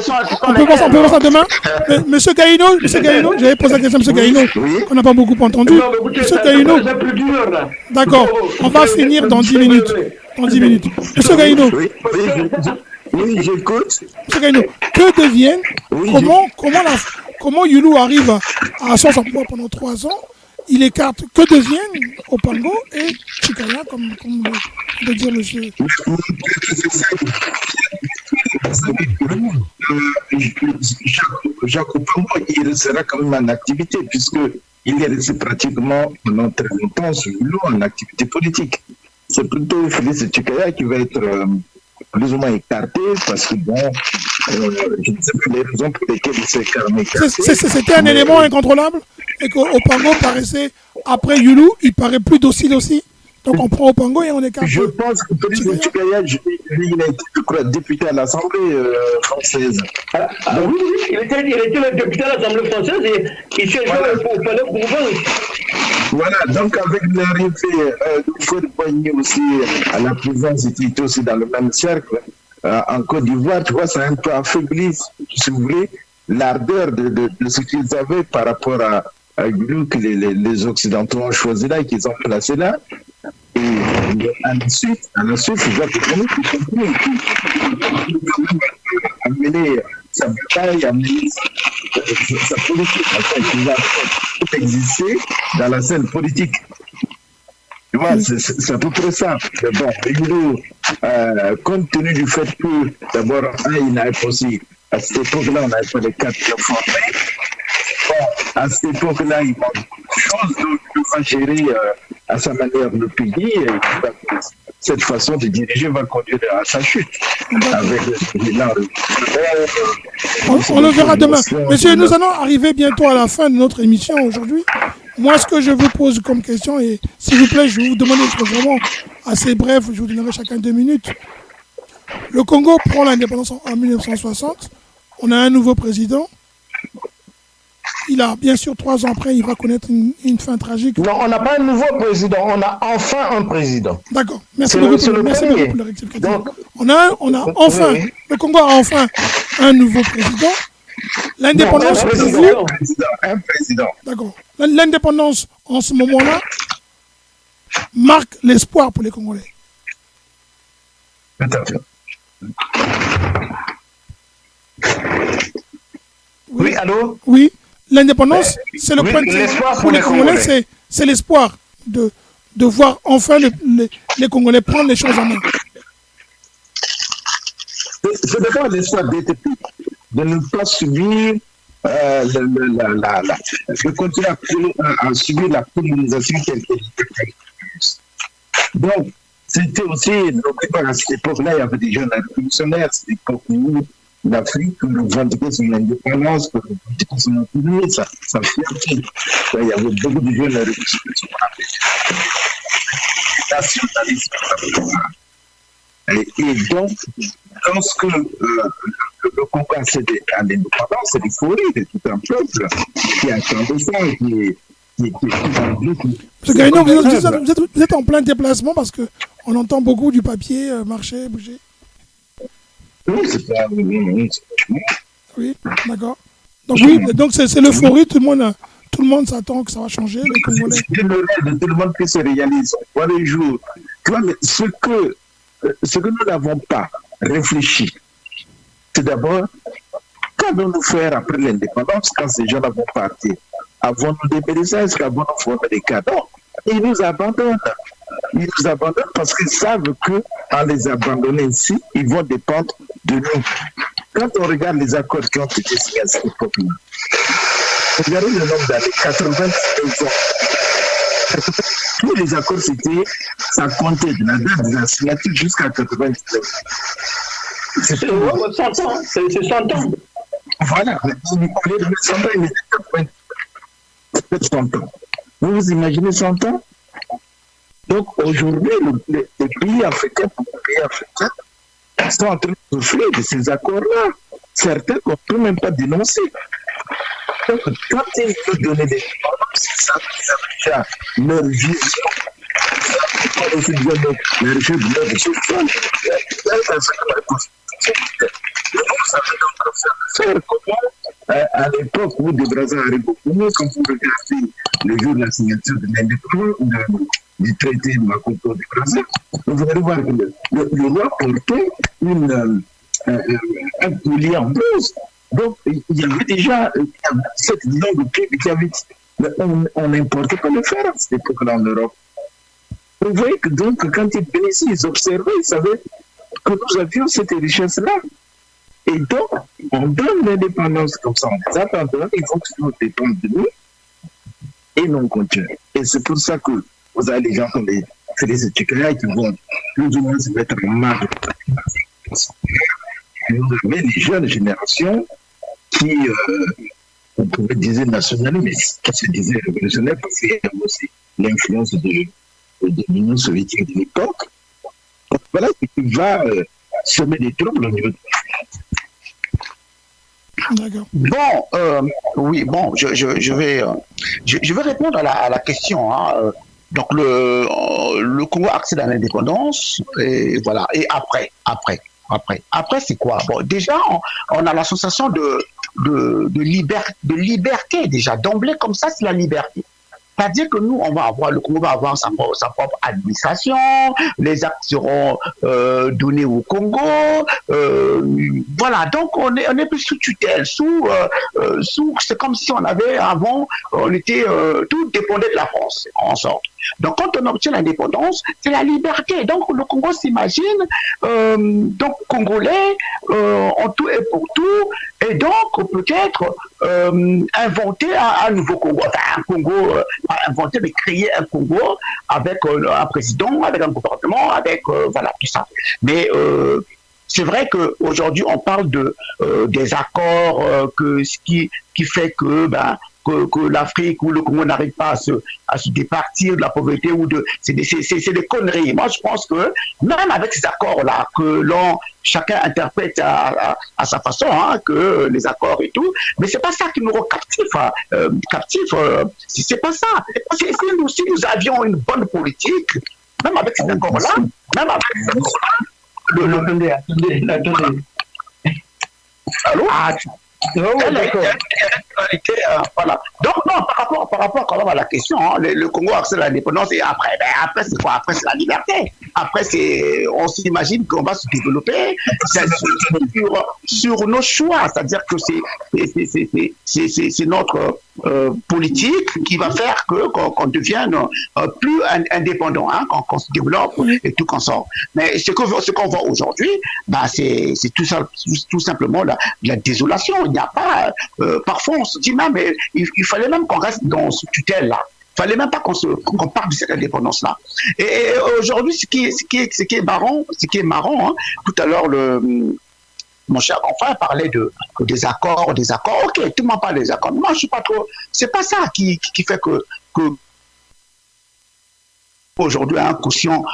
On peut voir ça demain. Mais, monsieur Gaïno, j'avais posé la question à monsieur Gaïno, qu'on n'a pas beaucoup entendu. Monsieur Gaïno, d'accord, on va finir dans 10 minutes. Monsieur Gaïno. Oui, j'écoute. Monsieur Gaïno, que deviennent, comment Joulou arrive à son emploi pendant 3 ans? Il écarte, que deviennent Opango et Chikaya, comme le dit monsieur. Jacques Opango, il restera quand même en activité, puisqu'il est resté pratiquement pendant très longtemps sous Joulou en activité politique. C'est plutôt Félix Chikaya qui va être plus ou moins écarté, parce que je ne sais pas les raisons pour lesquelles il s'est écarté. C'était un élément incontrôlable, et qu'Opango paraissait, après Joulou, il paraît plus docile aussi. Donc on prend Opango et on écarte. Je pense que Félix Chikaya, il a été, je crois, député à l'Assemblée française. Oui, il était le député à l'Assemblée française et il siégeait au palais Bourbon. Voilà, donc avec l'arrivée de Fouad Boigny aussi à la présidence, il était aussi dans le même cercle. En Côte d'Ivoire, tu vois, ça a un peu affaibli, si vous voulez, l'ardeur de ce qu'ils avaient par rapport à Joulou que les Occidentaux ont choisi là et qu'ils ont placé là. Et à la suite, ils ont amené sa bataille, amener sa politique, qui va tout exister dans la scène politique. Tu vois, c'est à peu près ça. Mais bon, Joulou, compte tenu du fait que, d'abord, il n'avait pas aussi, à cette époque-là, on n'avait pas les 4 formés. Bon, à cette époque-là, il manque de choses, donc il va gérer à sa manière le pays. Et cette façon de diriger va conduire à sa chute. Avec on le verra demain. Monsieur, nous allons arriver bientôt à la fin de notre émission aujourd'hui. Moi, ce que je vous pose comme question, et s'il vous plaît, je vais vous demander vraiment assez bref, je vous donnerai chacun 2 minutes. Le Congo prend l'indépendance en 1960. On a un nouveau président. Il a, bien sûr, 3 ans après, il va connaître une fin tragique. Non, on n'a pas un nouveau président, on a enfin un président. D'accord. Merci beaucoup pour le rectificatif. On a enfin, oui. Le Congo a enfin un nouveau président. L'indépendance pour vous... Un président. D'accord. L'indépendance, en ce moment-là, marque l'espoir pour les Congolais. Tout à fait. Oui, allô? Oui. L'indépendance, c'est le point de l'espoir pour les Congolais, c'est l'espoir de voir enfin les Congolais prendre les choses en main. C'est d'abord l'espoir de ne pas subir de continuer à subir la colonisation telle qu'elle était. Donc, c'était aussi, n'oubliez pas, à cette époque-là, il y avait des jeunes révolutionnaires, c'est l'époque où l'Afrique revendiquait son indépendance, revendiquait son autonomie, sa fierté. Il y avait beaucoup de jeunes révolutionnaires qui sont nationalistes. Et donc, lorsque le Congo accède à l'indépendance, c'est l'euphorie de tout un peuple qui attendait ça et qui Monsieur Garino, vous êtes en plein déplacement parce qu'on entend beaucoup du papier marcher, bouger. Oui, c'est pas... Oui, d'accord. Donc oui, donc c'est l'euphorie, tout le monde s'attend que ça va changer, les Congolais. C'est le rêve de tout le monde qui se réalise. Voilà les jours. Tu vois, mais ce que nous n'avons pas réfléchi, c'est d'abord, qu'allons-nous faire après l'indépendance quand ces gens vont partir? Avons-nous des messages, qu'avons-nous formé des cadeaux? Ils nous abandonnent. Ils nous abandonnent parce qu'ils savent qu'en les abandonnant ici, ils vont dépendre de nous. Quand on regarde les accords qui ont été signés à cette époque-là, regardez le nombre d'années, 89 ans. Tous les accords, ça comptait de la date de la signature jusqu'à 99. C'est 100 ans, c'est 100 ans. Voilà, au lieu de 100 ans, il était 99. 100 ans. Vous imaginez 100 ans? Donc aujourd'hui, les pays africains sont en train de souffrir de ces accords-là. Certains qu'on ne peut même pas dénoncer. Donc quand ils veulent donner des dépendances, ça déjà leur vision. Leur jeu de leur souffrance. Vous savez donc faire comment, à l'époque où De Brazza arrive au Congo, quand vous regardez le jour de la signature de l'indépendance, du traité de Makoto de Brazza, vous allez voir que le roi portait un collier en bronze. Donc, il y avait déjà cette longue pipe qui avait. On n'importait pas le fer à cette époque-là en Europe. Vous voyez que donc, quand ils venaient ici, ils observaient, ils savaient que nous avions cette richesse-là. Et donc, on donne l'indépendance comme ça, on les abandonne, ils vont toujours dépendre de nous, et nous on continue. Et c'est pour ça que vous avez les gens comme les Félix Tchekaya qui vont plus ou moins se mettre en marge. Mais les jeunes générations qui, on pourrait dire nationalistes, qui se disaient révolutionnaires parce qu'il y avait aussi l'influence de l'Union soviétique de l'époque. Donc voilà ce qui va semer des troubles au niveau de... Bon, oui, bon, je vais répondre à la question. Hein. Donc le Congo accède à l'indépendance et voilà. Et après, c'est quoi? Bon, déjà, on a la sensation de liberté déjà d'emblée comme ça, c'est la liberté. C'est-à-dire que nous, le Congo va avoir sa propre administration, les actes seront donnés au Congo, voilà. Donc on est plus sous tutelle, c'est comme si on avait avant, on était tout dépendait de la France, en sorte. Donc quand on obtient l'indépendance, c'est la liberté. Donc le Congo s'imagine donc congolais en tout et pour tout, et donc peut-être inventer un nouveau Congo, enfin un Congo. Inventer, mais créer un Congo avec un président, avec un gouvernement, avec voilà tout ça. Mais c'est vrai qu'aujourd'hui on parle des accords qui fait que l'Afrique ou le Congo n'arrive pas à se départir de la pauvreté c'est des conneries. Moi je pense que même avec ces accords-là que chacun interprète à sa façon, hein, que les accords et tout, mais c'est pas ça qui nous rend captifs. C'est pas ça. Si nous avions une bonne politique, même avec ces accords-là, Attendez. Allô? Voilà. Donc non, par rapport quand même à la question, hein, le Congo accède à l'indépendance et après c'est quoi? Après c'est la liberté. Après on s'imagine qu'on va se développer sur nos choix, c'est-à-dire que c'est notre politique qui va faire qu'on devienne plus indépendant, hein, qu'on se développe et tout qu'on sort. Mais ce qu'on voit aujourd'hui, c'est tout simplement la désolation. Il n'y a pas. Parfois, on se dit même, il fallait même qu'on reste dans ce tutelle-là. Il fallait même pas qu'on parle de cette indépendance-là. Et aujourd'hui, ce qui est marrant, hein, tout à l'heure, mon cher enfant parlait des accords. Ok, tout le monde parle des accords. Moi, je suis pas trop. C'est pas ça qui fait que aujourd'hui un quotient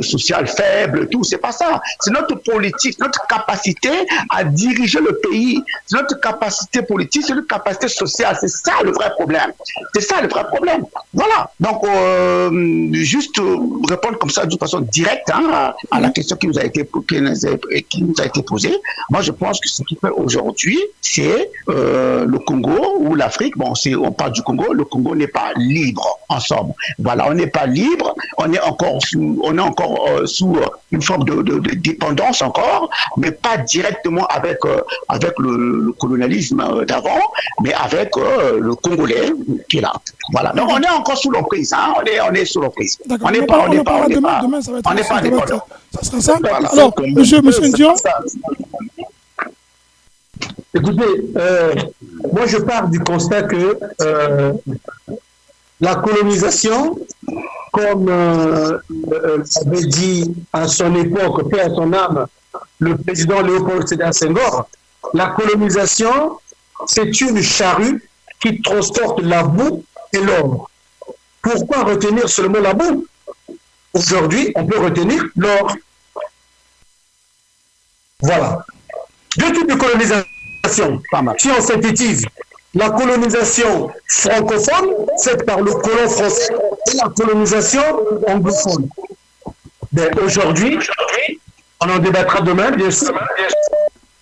social faible, tout. C'est pas ça. C'est notre politique, notre capacité à diriger le pays, c'est notre capacité politique, c'est notre capacité sociale. C'est ça le vrai problème. C'est ça le vrai problème. Voilà. Donc, juste répondre comme ça d'une façon directe à la question qui nous a été posée. Moi, je pense que ce qui fait aujourd'hui, c'est le Congo ou l'Afrique. Bon, on parle du Congo. Le Congo n'est pas libre. Ensemble. Voilà, on n'est pas libre, on est encore sous une forme de dépendance encore, mais pas directement avec le colonialisme d'avant, mais avec le Congolais qui est là. Voilà. Donc on est encore sous l'emprise, hein. On est sous l'emprise. On n'est pas demain, ça va être indépendant. Ça sera ça. Voilà. Alors, monsieur Ndion. Écoutez, moi je pars du constat que la colonisation, comme avait dit à son époque, paix à son âme, le président Léopold Sédar Senghor, la colonisation, c'est une charrue qui transporte la boue et l'or. Pourquoi retenir seulement la boue? Aujourd'hui, on peut retenir l'or. Voilà. Deux types de colonisation. Si on synthétise, la colonisation francophone faite par le colon français et la colonisation anglophone. Aujourd'hui, on en débattra demain, bien sûr.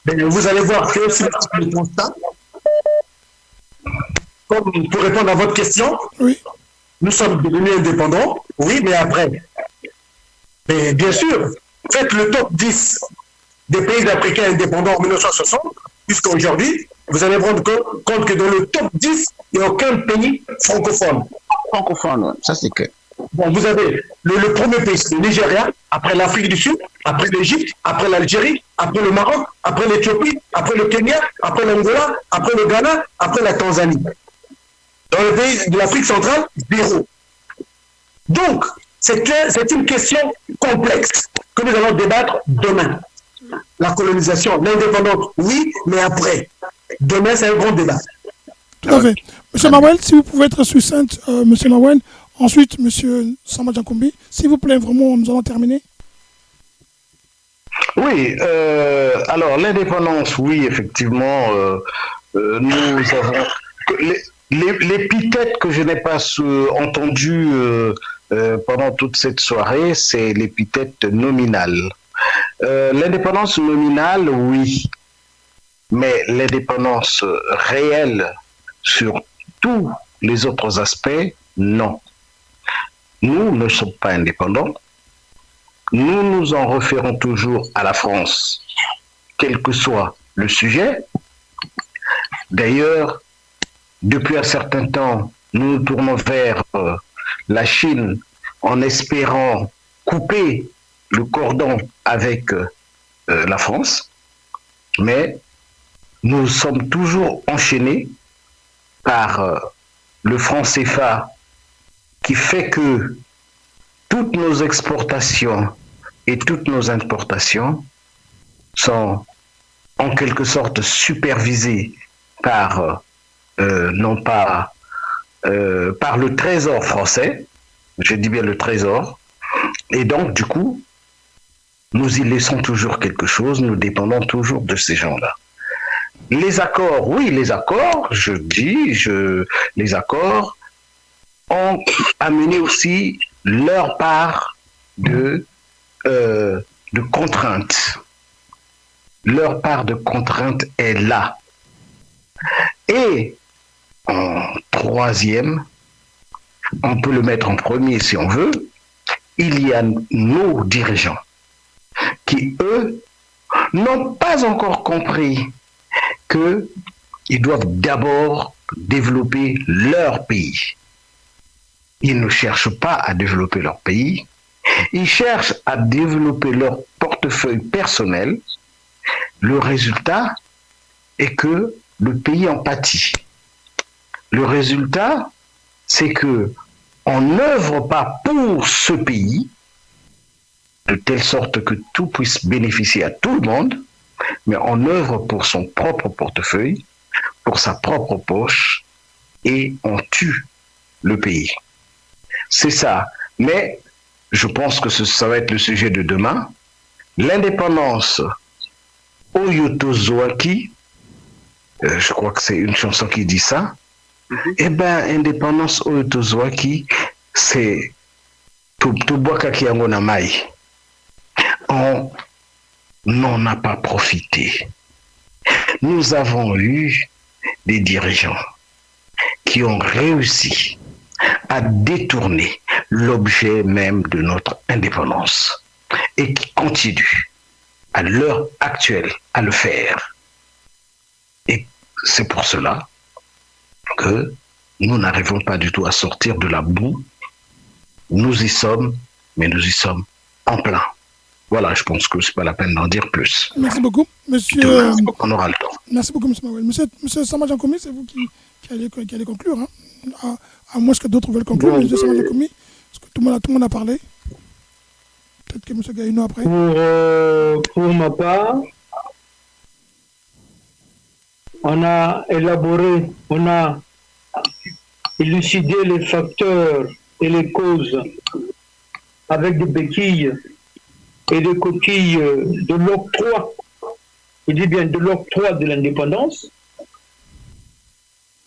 Mais vous allez voir que c'est le constat. Comme pour répondre à votre question, oui. Nous sommes devenus indépendants, oui, mais après. Mais bien sûr, faites le top 10 des pays africains indépendants en 1960, jusqu'aujourd'hui, vous allez vous rendre compte que dans le top 10, il n'y a aucun pays francophone. Francophone, ça c'est que. Bon, vous avez le premier pays, le Nigeria, après l'Afrique du Sud, après l'Égypte, après l'Algérie, après le Maroc, après l'Éthiopie, après le Kenya, après l'Angola, après le Ghana, après la Tanzanie. Dans le pays de l'Afrique centrale, zéro. Donc, c'est une question complexe que nous allons débattre demain. La colonisation, l'indépendance, oui, mais après. Demain, c'est un grand débat. Tout à fait. Monsieur Mawel, si vous pouvez être succinct, Monsieur Mawel. Ensuite, Monsieur Samba Jankumbi, s'il vous plaît, vraiment, nous allons terminer. Oui, alors l'indépendance, oui, effectivement, nous avons... L'épithète que je n'ai pas entendue pendant toute cette soirée, c'est l'épithète nominale. L'indépendance nominale, oui, mais l'indépendance réelle sur tous les autres aspects, non. Nous ne sommes pas indépendants. Nous nous en référons toujours à la France, quel que soit le sujet. D'ailleurs, depuis un certain temps, nous nous tournons vers la Chine en espérant couper le cordon avec la France, mais nous sommes toujours enchaînés par le franc CFA qui fait que toutes nos exportations et toutes nos importations sont en quelque sorte supervisées par non pas par le trésor français, je dis bien le trésor, et donc du coup nous y laissons toujours quelque chose, nous dépendons toujours de ces gens-là. Les accords, oui, les accords, les accords ont amené aussi leur part de contraintes. Leur part de contraintes est là. Et en troisième, on peut le mettre en premier si on veut, il y a nos dirigeants qui, eux, n'ont pas encore compris qu'ils doivent d'abord développer leur pays. Ils ne cherchent pas à développer leur pays, ils cherchent à développer leur portefeuille personnel. Le résultat est que le pays en pâtit. Le résultat, c'est que on n'œuvre pas pour ce pays, de telle sorte que tout puisse bénéficier à tout le monde, mais on œuvre pour son propre portefeuille, pour sa propre poche, et on tue le pays. C'est ça. Mais je pense que ça va être le sujet de demain. L'indépendance Oyotozwaki, je crois que c'est une chanson qui dit ça. Eh bien, indépendance Oyotozwaki, c'est Tubwaka Kiangona Mai. On n'en a pas profité. Nous avons eu des dirigeants qui ont réussi à détourner l'objet même de notre indépendance et qui continuent à l'heure actuelle à le faire. Et c'est pour cela que nous n'arrivons pas du tout à sortir de la boue. Nous y sommes, mais nous y sommes en plein. Voilà, je pense que ce n'est pas la peine d'en dire plus. Merci beaucoup, monsieur. On aura le temps. Merci beaucoup, monsieur Mawel. Monsieur Sama Jankomi, c'est vous qui allez conclure. Hein, à moins que d'autres veulent conclure, monsieur Sama Jankomi, parce que tout le monde a parlé. Peut-être que monsieur Gaïno après. Pour ma part, on a élaboré, on a élucidé les facteurs et les causes avec des béquilles et des coquilles de l'octroi, je dis bien de l'octroi de l'indépendance.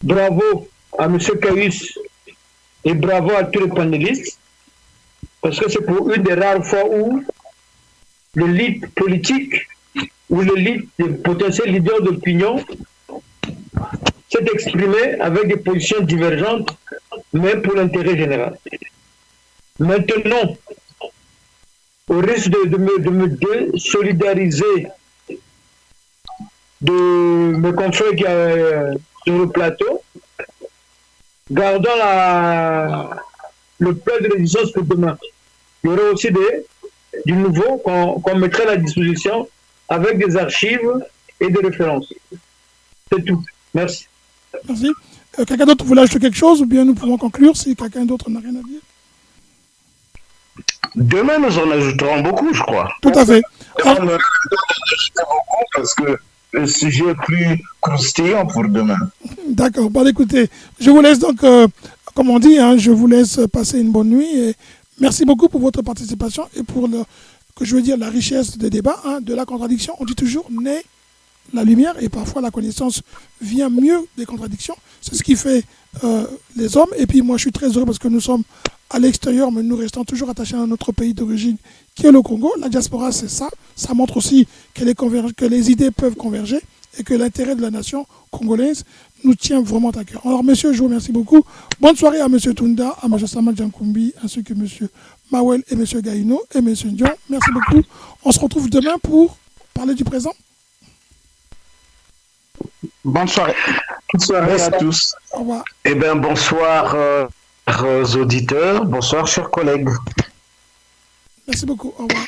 Bravo à M. Caïs et bravo à tous les panélistes, parce que c'est pour une des rares fois où l'élite politique ou l'élite des potentiels leaders d'opinion s'est exprimée avec des positions divergentes, mais pour l'intérêt général. Maintenant, au risque de me désolidariser de mes confrères qui sur le plateau, gardons le plan de résistance pour demain. Il y aura aussi du nouveau qu'on mettra à la disposition avec des archives et des références. C'est tout. Merci. Merci. Quelqu'un d'autre voulait ajouter quelque chose ou bien nous pouvons conclure si quelqu'un d'autre n'a rien à dire? Demain, nous en ajouterons beaucoup, je crois. Tout à fait. On en ajouter beaucoup parce que le sujet est plus croustillant pour demain. D'accord. Bon, écoutez, je vous laisse donc, comme on dit, je vous laisse passer une bonne nuit. Et merci beaucoup pour votre participation et pour la richesse des débats, de la contradiction. On dit toujours, naît la lumière et parfois la connaissance vient mieux des contradictions. C'est ce qui fait les hommes. Et puis moi, je suis très heureux parce que nous sommes à l'extérieur, mais nous restons toujours attachés à notre pays d'origine, qui est le Congo. La diaspora, c'est ça. Ça montre aussi que les idées peuvent converger et que l'intérêt de la nation congolaise nous tient vraiment à cœur. Alors, messieurs, je vous remercie beaucoup. Bonne soirée à monsieur Tunda, à monsieur Sama Jankomi, ainsi que monsieur Mawel et monsieur Gaïno et monsieur Ndion. Merci beaucoup. On se retrouve demain pour parler du présent. Bonne soirée. Bonne soirée à tous. Au revoir. Eh bien, bonsoir aux auditeurs, bonsoir chers collègues. Merci beaucoup. Au revoir.